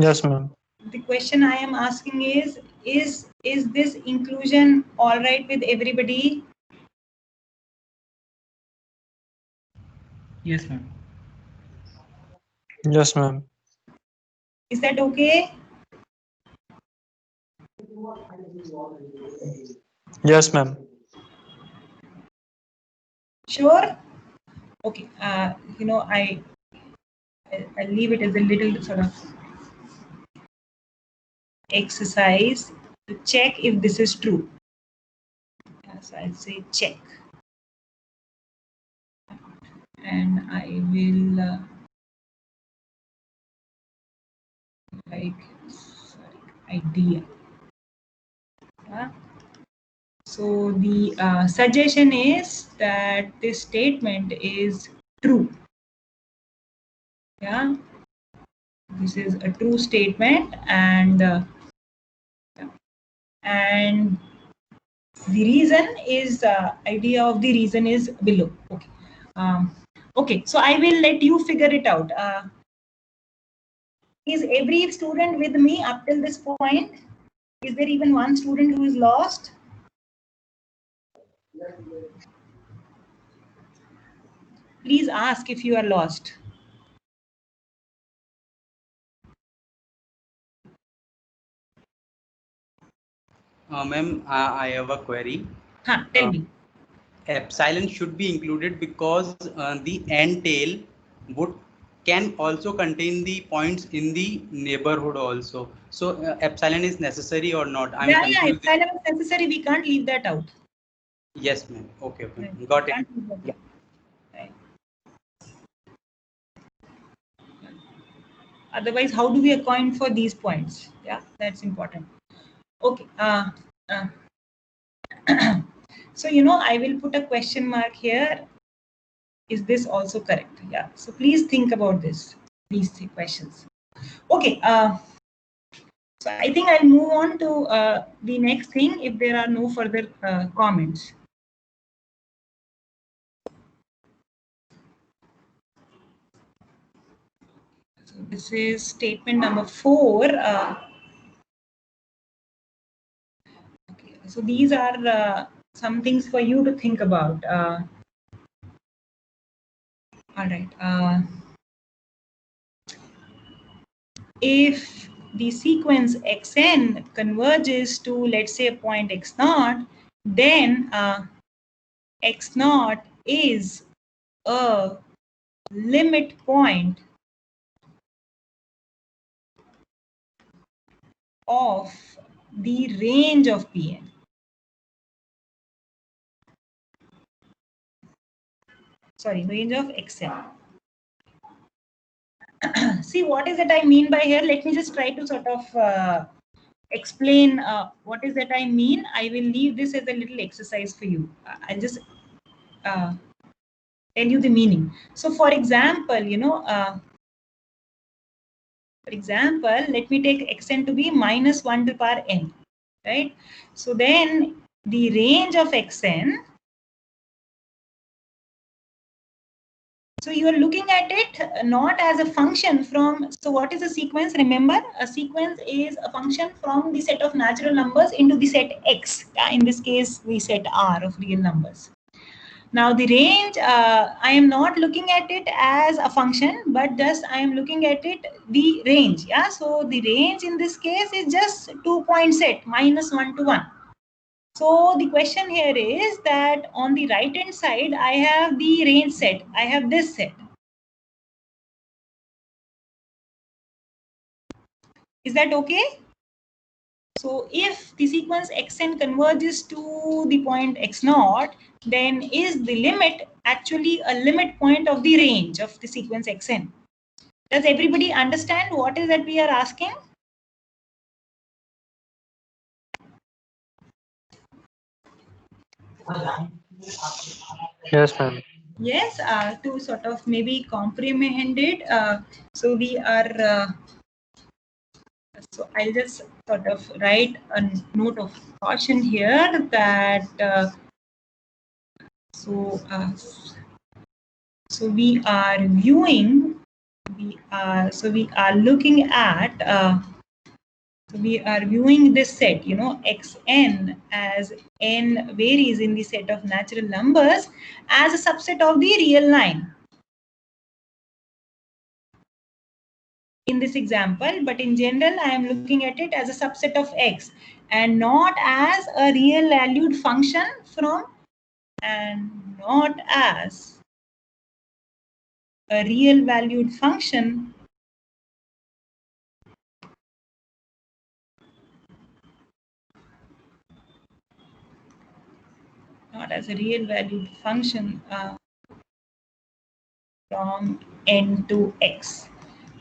Yes, ma'am. The question I am asking is this inclusion all right with everybody? Yes, ma'am. Yes, ma'am. Is that okay? Yes, ma'am. Sure. Okay. You know, I'll leave it as a little sort of exercise to check if this is true. So I'll say check, and I will idea. Yeah. So the suggestion is that this statement is true. Yeah, this is a true statement, and the reason is idea of the reason is below. Okay. Okay, so I will let you figure it out. Is every student with me up till this point? Is there even one student who is lost? Please ask if you are lost. Ma'am, I have a query. Tell me. Epsilon should be included because the end tail can also contain the points in the neighborhood also. So epsilon is necessary or not? I'm confused. Epsilon is necessary. We can't leave that out. Yes, ma'am. Okay. Got it. Yeah. Right. Otherwise, how do we account for these points? Yeah, that's important. Okay. So, you know, I will put a question mark here. Is this also correct? Yeah. So please think about this. These three questions. Okay. So I think I'll move on to the next thing if there are no further comments. So this is statement number 4. Okay. So these are some things for you to think about. All right. If the sequence xn converges to, let's say, a point x0, then x0 is a limit point of the range of Pn. Sorry, range of xn. See, what is it I mean by here? Let me just try to sort of explain what is that I mean. I will leave this as a little exercise for you. I'll just tell you the meaning. So, for example, you know, let me take xn to be minus 1 to the power n, right? So then the range of xn, so you are looking at it not as a function from, so what is a sequence? Remember, a sequence is a function from the set of natural numbers into the set x. In this case, we set R of real numbers. Now the range, I am not looking at it as a function, but just I am looking at it, the range. Yeah, so the range in this case is just 2-point set, minus 1 to 1. So the question here is that on the right hand side, I have the range set. I have this set. Is that okay? So if the sequence xn converges to the point x0, then is the limit actually a limit point of the range of the sequence xn? Does everybody understand what is that we are asking? Yes, ma'am. Yes, to sort of maybe comprehend it. So we are, so I'll just sort of write a note of caution here that, so we are viewing, we are looking at, so we are viewing this set, you know, xn as n varies in the set of natural numbers as a subset of the real line. In this example, but in general, I am looking at it as a subset of x and not as a real valued function from and not as a real valued function from n to x.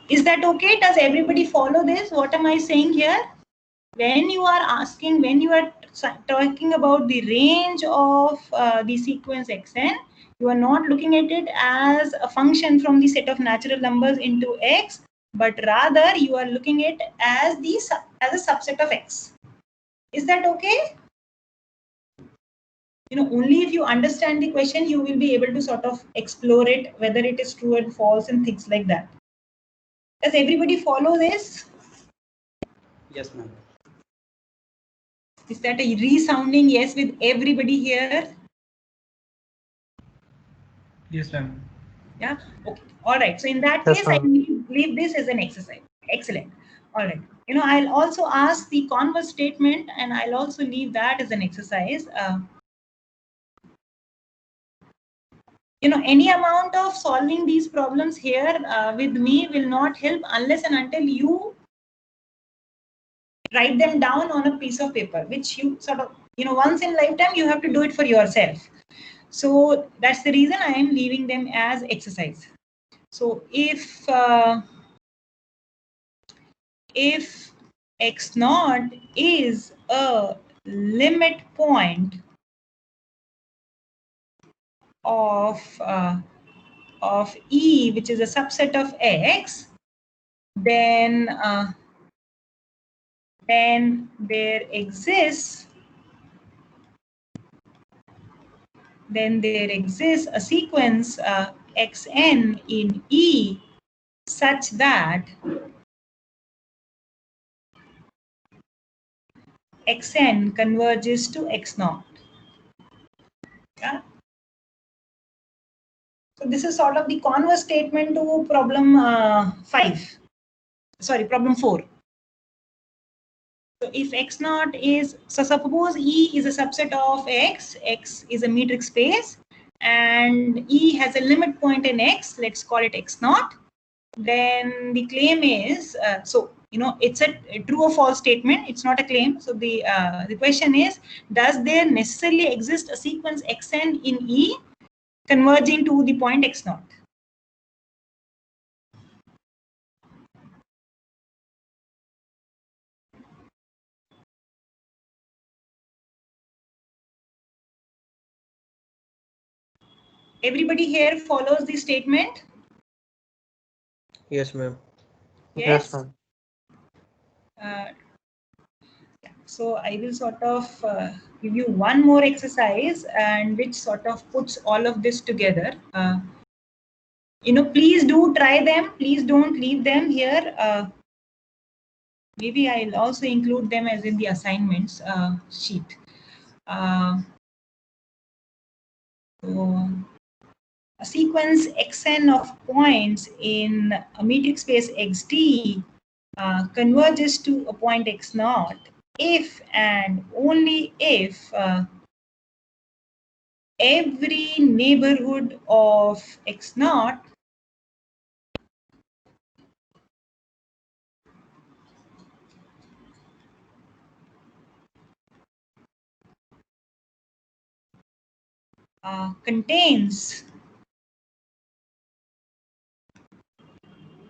Is that okay? Does everybody follow this? What am I saying here? When you are talking about the range of the sequence xn, you are not looking at it as a function from the set of natural numbers into x, but rather you are looking at it as a subset of x. Is that okay? Only if you understand the question, you will be able to sort of explore it, whether it is true and false and things like that. Does everybody follow this? Yes, ma'am. Is that a resounding yes with everybody here? Yes, ma'am. Yeah. Okay. All right. So in that Yes, case, I ma'am. leave this as an exercise. Excellent. All right. I'll also ask the converse statement, and I'll also leave that as an exercise. Any amount of solving these problems here with me will not help unless and until you write them down on a piece of paper, which you sort of, once in lifetime, you have to do it for yourself. So that's the reason I am leaving them as exercise. So if x naught is a limit point of E, which is a subset of x, then there exists a sequence xn in E such that xn converges to x naught. Yeah. So this is sort of the converse statement to problem 4. So if x naught is, so suppose E is a subset of x is a metric space, and E has a limit point in x, let's call it x naught, then the claim is, it's a true or false statement, it's not a claim. So the question is, does there necessarily exist a sequence xn in E converging to the point x naught? Everybody here follows the statement? Yes, ma'am. Yes, ma'am. So I will sort of give you one more exercise, and which sort of puts all of this together. Please do try them. Please don't leave them here. Maybe I'll also include them as in the assignments sheet. So a sequence xn of points in a metric space xd converges to a point x naught if and only if every neighborhood of x naught contains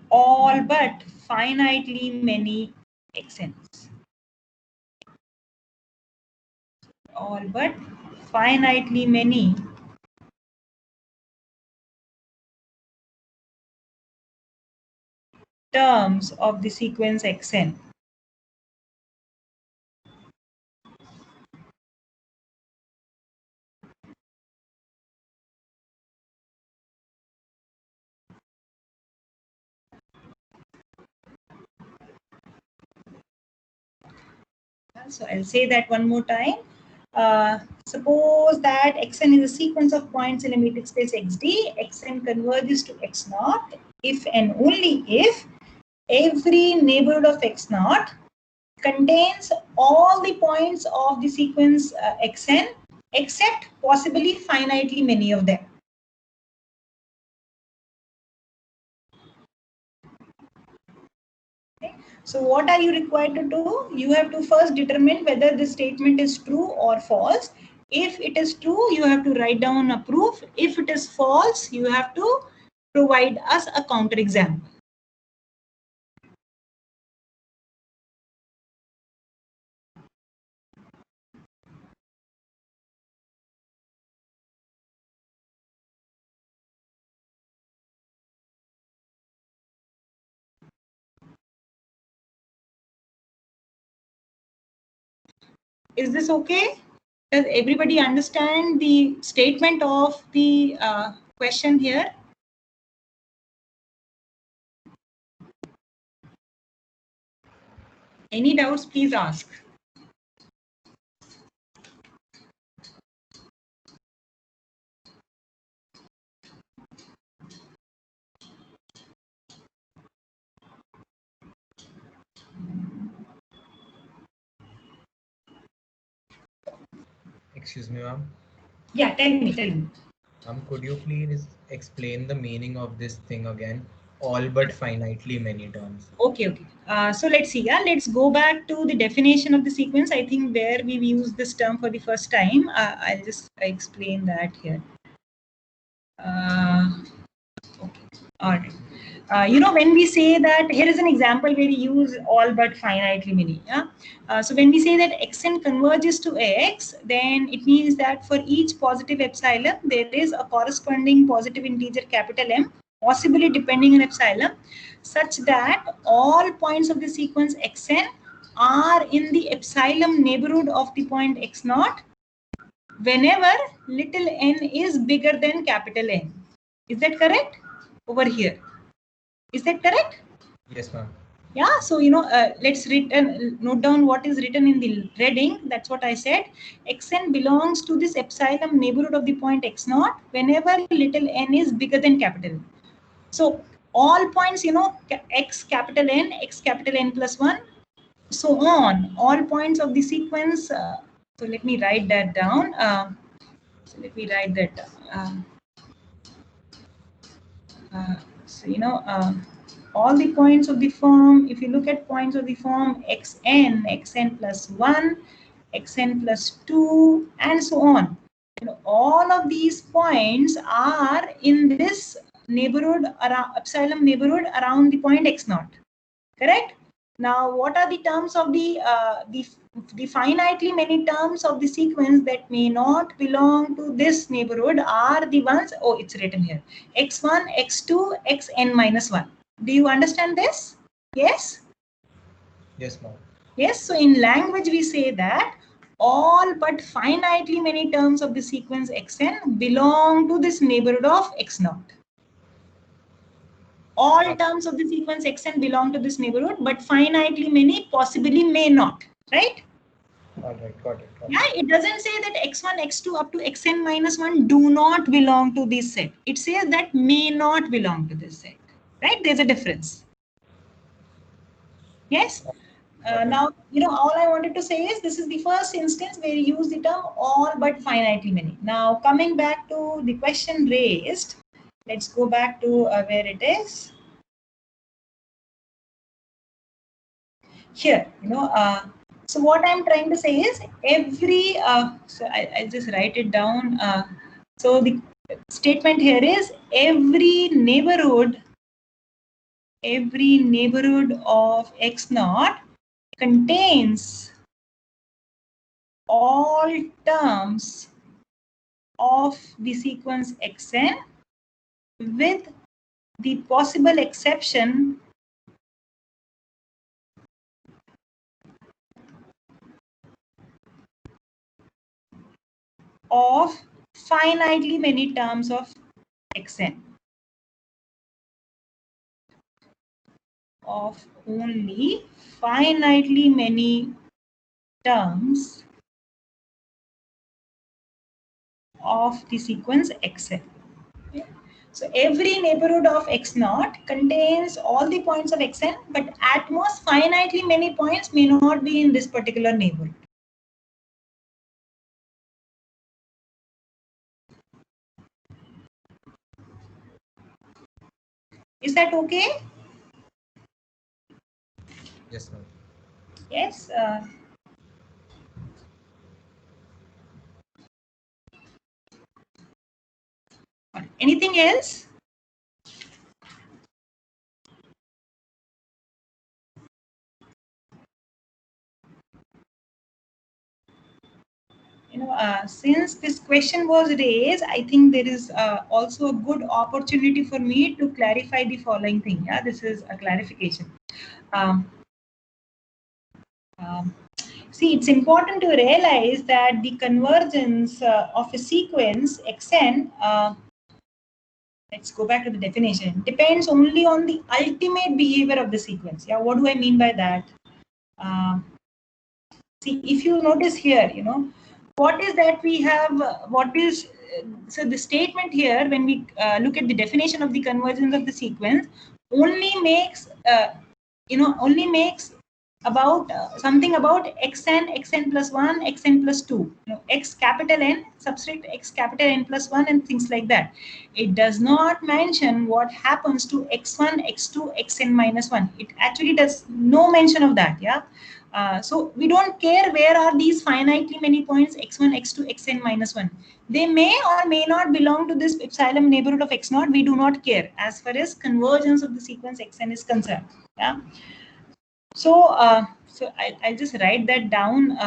all but finitely many xn's. All but finitely many terms of the sequence xn. So I'll say that one more time. Suppose that xn is a sequence of points in a metric space xd. Xn converges to x naught if and only if every neighborhood of x naught contains all the points of the sequence xn except possibly finitely many of them. Okay. So what are you required to do? You have to first determine whether this statement is true or false. If it is true, you have to write down a proof. If it is false, you have to provide us a counterexample. Is this okay? Does everybody understand the statement of the question here? Any doubts, please ask. Excuse me, ma'am. Yeah, tell me. Could you please explain the meaning of this thing again? All but finitely many terms. Okay. So let's see. Yeah, let's go back to the definition of the sequence. I think where we've used this term for the first time. I'll just explain that here. Okay. All right. When we say that, here is an example where we use all but finitely many. Yeah. So when we say that xn converges to x, then it means that for each positive epsilon, there is a corresponding positive integer capital M, possibly depending on epsilon, such that all points of the sequence xn are in the epsilon neighborhood of the point x naught whenever little n is bigger than capital N. Is that correct? Over here. Is that correct? Yes, ma'am. Yeah, so let's note down what is written in the red ink. That's what I said. Xn belongs to this epsilon neighborhood of the point x naught whenever little n is bigger than capital N. So all points, x capital N, x capital N plus 1, so on, all points of the sequence. So let me write that down. All the points of the form, if you look at points of the form xn plus 1, xn plus 2, and so on, all of these points are in this neighborhood, around epsilon neighborhood around the point x naught. Correct? Now, what are the terms of the finitely many terms of the sequence that may not belong to this neighborhood are the ones, oh, it's written here, x1, x2, xn minus 1. Do you understand this? Yes? Yes, ma'am. Yes, so in language we say that all but finitely many terms of the sequence xn belong to this neighborhood of x naught. All terms of the sequence xn belong to this neighborhood, but finitely many possibly may not, right? All right, got it. Yeah, it doesn't say that x1, x2 up to xn minus 1 do not belong to this set. It says that may not belong to this set, right? There's a difference. Yes? Now, all I wanted to say is this is the first instance where you use the term all but finitely many. Now, coming back to the question raised, let's go back to where it is. Here, so what I'm trying to say is every, so I'll just write it down. So the statement here is every neighborhood of x naught contains all terms of the sequence xn with the possible exception of finitely many terms of xn, of only finitely many terms of the sequence xn. Okay. So every neighborhood of x naught contains all the points of xn, but at most finitely many points may not be in this particular neighborhood. Is that okay? Yes, ma'am. Yes. Anything else? Since this question was raised, I think there is also a good opportunity for me to clarify the following thing. Yeah, this is a clarification. Um, See, it's important to realize that the convergence of a sequence xn, let's go back to the definition, depends only on the ultimate behavior of the sequence. Yeah, what do I mean by that? See, if you notice here, what is that we have, so the statement here, when we look at the definition of the convergence of the sequence, only makes, only makes about something about xn, xn plus 1, xn plus 2, x capital N, subscript x capital N plus 1 and things like that. It does not mention what happens to x1, x2, xn minus 1. It actually does no mention of that. Yeah. So we don't care where are these finitely many points x1, x2, xn minus 1. They may or may not belong to this epsilon neighborhood of x0. We do not care as far as convergence of the sequence xn is concerned. Yeah. So, I'll just write that down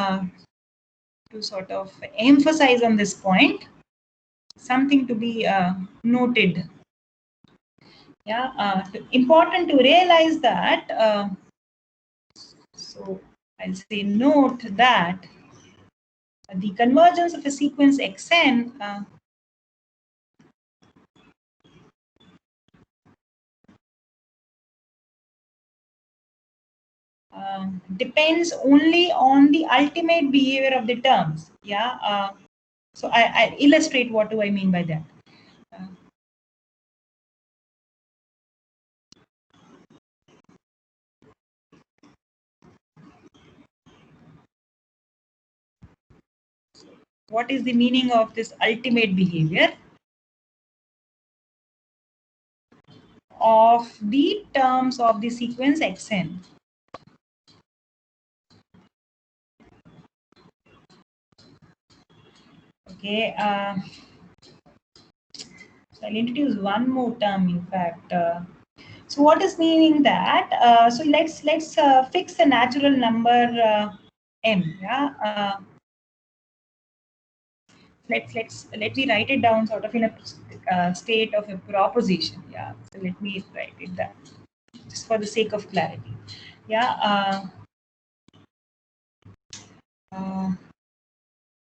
to sort of emphasize on this point. Something to be noted. Yeah, important to realize that. So I'll say note that the convergence of a sequence xn depends only on the ultimate behavior of the terms. Yeah. So I illustrate what do I mean by that. What is the meaning of this ultimate behavior of the terms of the sequence xn? Okay. So I'll introduce one more term. In fact, so what is meaning that? So let's fix the natural number m. Yeah. Let me write it down sort of in a state of a proposition. Yeah. So let me write it down just for the sake of clarity. Yeah.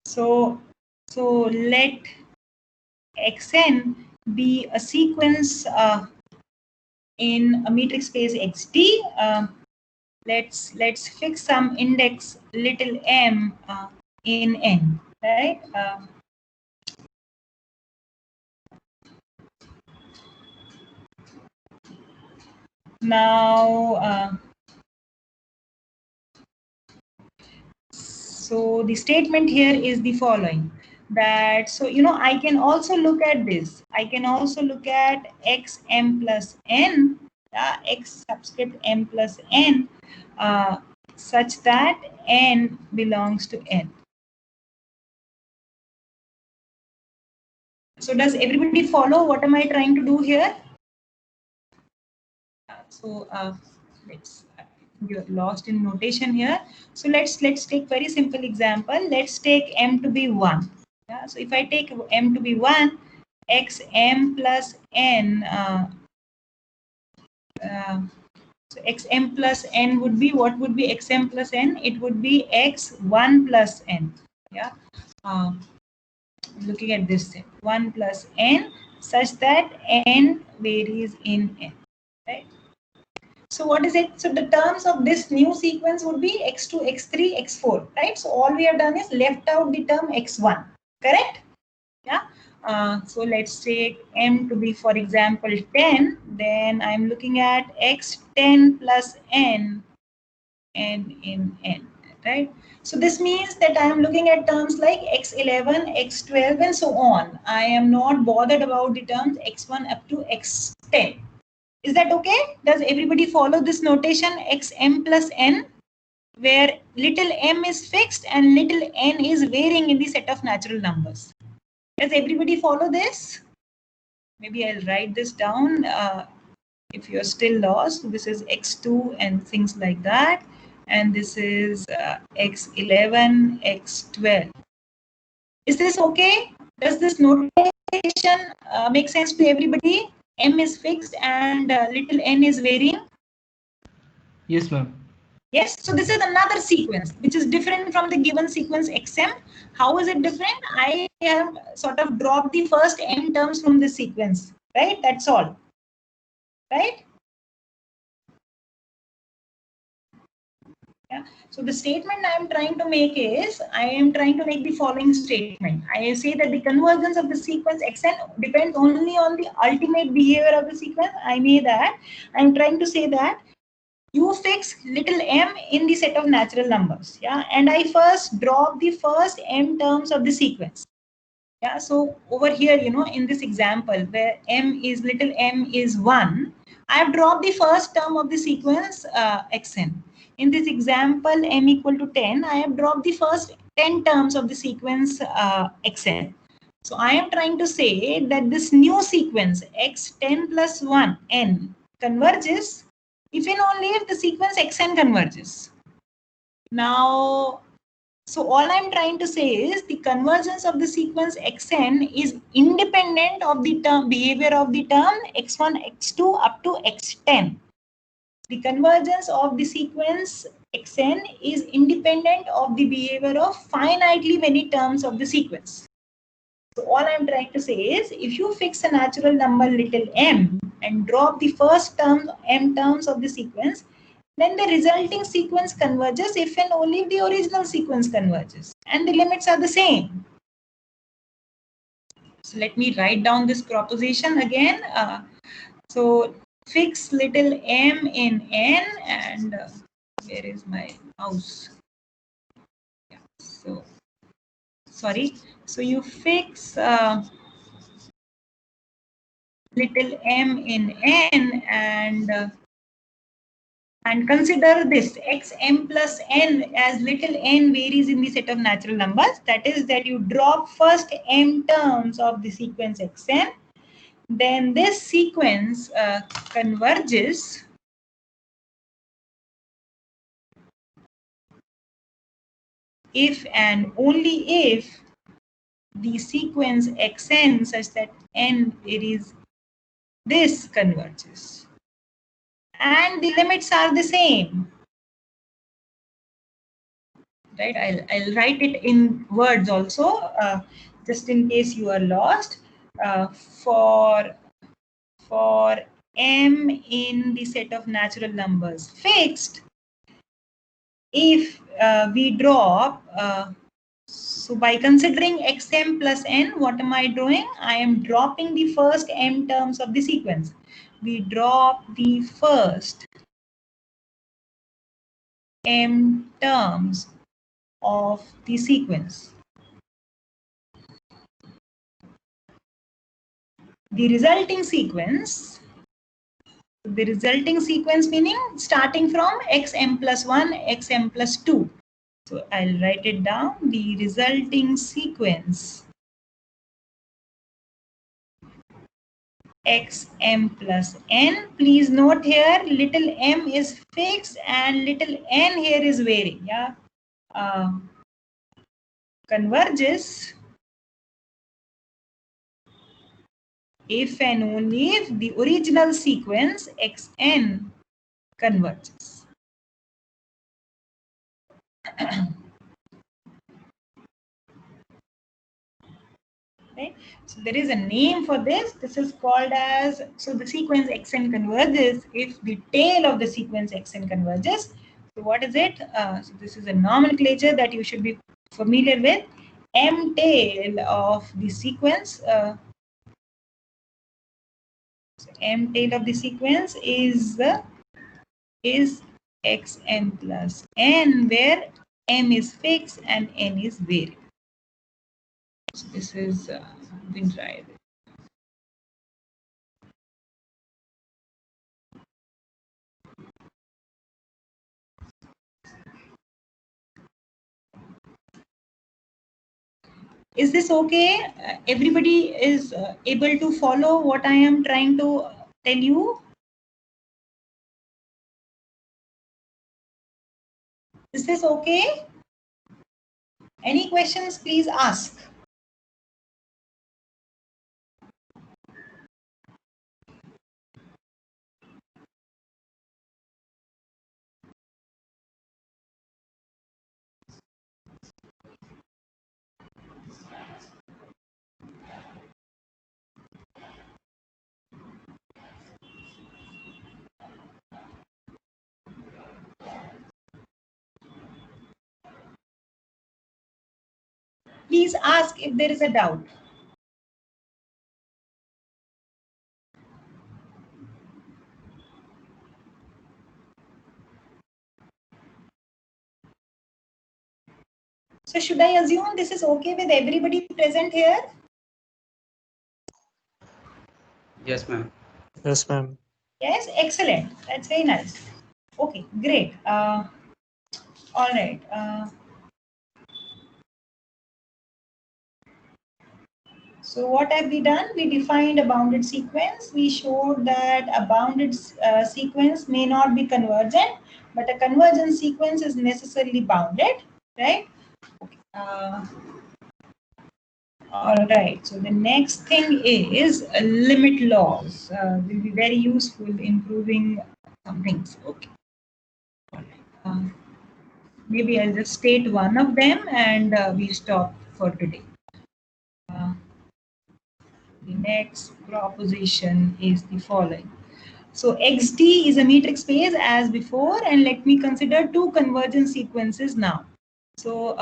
So let xn be a sequence in a metric space xt. Let's fix some index little m in n, right? Now, so the statement here is the following, that I can also look at this. I can also look at xm plus n, x subscript m plus n, such that n belongs to n. So does everybody follow what am I trying to do here? So you're lost in notation here. So let's take very simple example. Let's take m to be 1. Yeah. So if I take m to be 1, xm plus n. So xm plus n would be, what would be xm plus n? It would be x1 plus n. Yeah. Looking at this thing, 1 plus n, such that n varies in n. Right. So what is it? So the terms of this new sequence would be x2, x3, x4, right? So all we have done is left out the term x1, correct? Yeah. So let's take m to be, for example, 10. Then I'm looking at x10 plus n in n, right? So this means that I am looking at terms like x11, x12, and so on. I am not bothered about the terms x1 up to x10. Is that okay? Does everybody follow this notation xm plus n, where little m is fixed and little n is varying in the set of natural numbers? Does everybody follow this? Maybe I'll write this down. If you're still lost, this is x2 and things like that. And this is x11, x12. Is this okay? Does this notation make sense to everybody? M is fixed and little n is varying. Yes, ma'am. Yes, so this is another sequence which is different from the given sequence xm. How is it different? I have sort of dropped the first m terms from the sequence, right? That's all, right? Yeah. So the statement I am trying to make is, I am trying to make the following statement. I say that the convergence of the sequence xn depends only on the ultimate behavior of the sequence. I am trying to say that you fix little m in the set of natural numbers. Yeah. And I first drop the first m terms of the sequence. Yeah. So over here, in this example where little m is 1, I have dropped the first term of the sequence xn. In this example, m equal to 10, I have dropped the first 10 terms of the sequence xn. So I am trying to say that this new sequence x10 plus 1 n converges if and only if the sequence xn converges. Now, so all I'm trying to say is the convergence of the sequence xn is independent of the term behavior of the term x1, x2 up to x10. The convergence of the sequence xn is independent of the behavior of finitely many terms of the sequence. So all I'm trying to say is, if you fix a natural number little m and drop the first term m terms of the sequence, then the resulting sequence converges if and only if the original sequence converges, and the limits are the same. So let me write down this proposition again. So fix little m in n, and where is my mouse? Yeah, so sorry. So you fix little m in n, and consider this xm plus n as little n varies in the set of natural numbers. That is that you drop first m terms of the sequence xn, then this sequence converges if and only if the sequence xn such that n varies, this converges, and the limits are the same. Right, I'll write it in words also, just in case you are lost. For m in the set of natural numbers fixed, if we drop, so by considering xm plus n, what am I doing? I am dropping the first m terms of the sequence. We drop the first m terms of the sequence. The resulting sequence meaning starting from xm plus 1, xm plus 2. So I'll write it down. The resulting sequence xm plus n. Please note here, little m is fixed and little n here is varying. Yeah, converges if and only if the original sequence xn converges. Okay. So there is a name for this. This is called as, so the sequence xn converges if the tail of the sequence xn converges. So what is it? So this is a nomenclature that you should be familiar with. M tail of the sequence. So M tail of the sequence is xm plus n, where m is fixed and n is variable. So this is been tried. Is this okay? Everybody is able to follow what I am trying to tell you? Is this okay? Any questions, please ask. Please ask if there is a doubt. So should I assume this is okay with everybody present here? Yes, ma'am. Yes, ma'am. Yes, excellent. That's very nice. Okay, great. All right. So what have we done? We defined a bounded sequence. We showed that a bounded sequence may not be convergent, but a convergent sequence is necessarily bounded, right? Okay. All right. So the next thing is limit laws. Will be very useful in proving some things. Okay. All right. Maybe I'll just state one of them and we stop for today. The next proposition is the following. So XD is a metric space as before, and let me consider two convergent sequences now. So,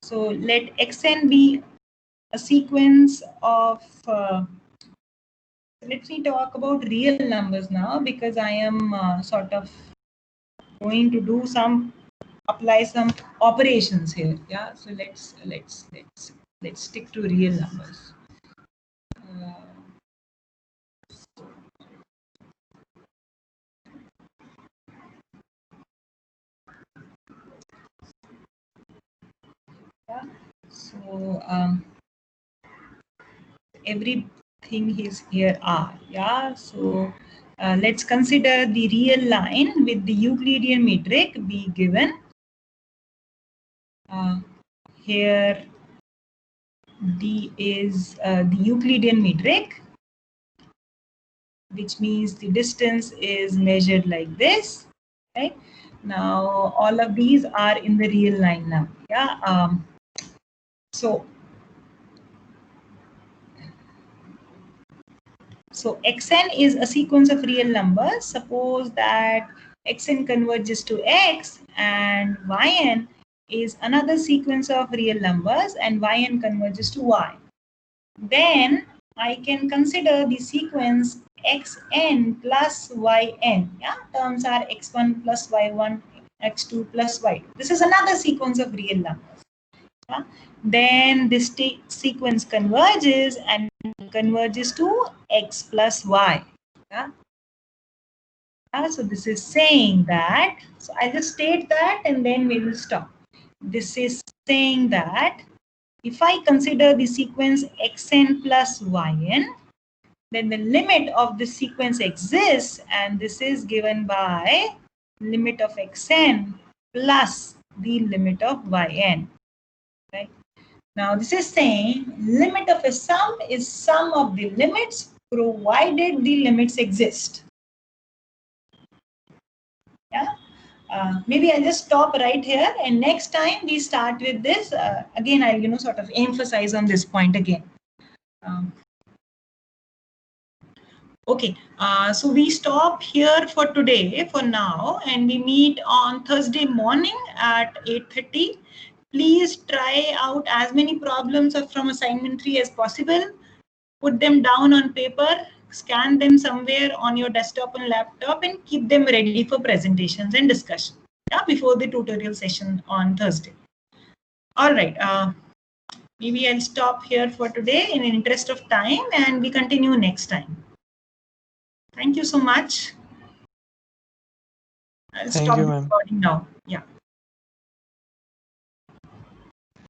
let Xn be a sequence of, let me talk about real numbers now, because I am sort of going to do apply some operations here. Yeah, so let's stick to real numbers. Yeah. So everything is here R. Yeah. So let's consider the real line with the Euclidean metric be given. Here D is the Euclidean metric, which means the distance is measured like this, right? Now all of these are in the real line now. Yeah. So Xn is a sequence of real numbers. Suppose that Xn converges to X and Yn is another sequence of real numbers and Yn converges to Y. Then I can consider the sequence Xn plus Yn. Yeah, terms are X1 plus Y1, X2 plus Y2. This is another sequence of real numbers. Yeah? Then this sequence converges and converges to X plus Y. Yeah? So this is saying that, so I just state that and then we will stop. This is saying that if I consider the sequence Xn plus Yn, then the limit of the sequence exists, and this is given by limit of Xn plus the limit of Yn. Right? Now this is saying limit of a sum is sum of the limits provided the limits exist. Yeah. Maybe I'll just stop right here, and next time we start with this. Again, I'll sort of emphasize on this point again. Okay, so we stop here for today for now, and we meet on Thursday morning at 8:30. Please try out as many problems from assignment 3 as possible. Put them down on paper, scan them somewhere on your desktop and laptop, and keep them ready for presentations and discussion before the tutorial session on Thursday. All right. Maybe I'll stop here for today in the interest of time, and we continue next time. Thank you so much. I'll stop the recording now. Yeah.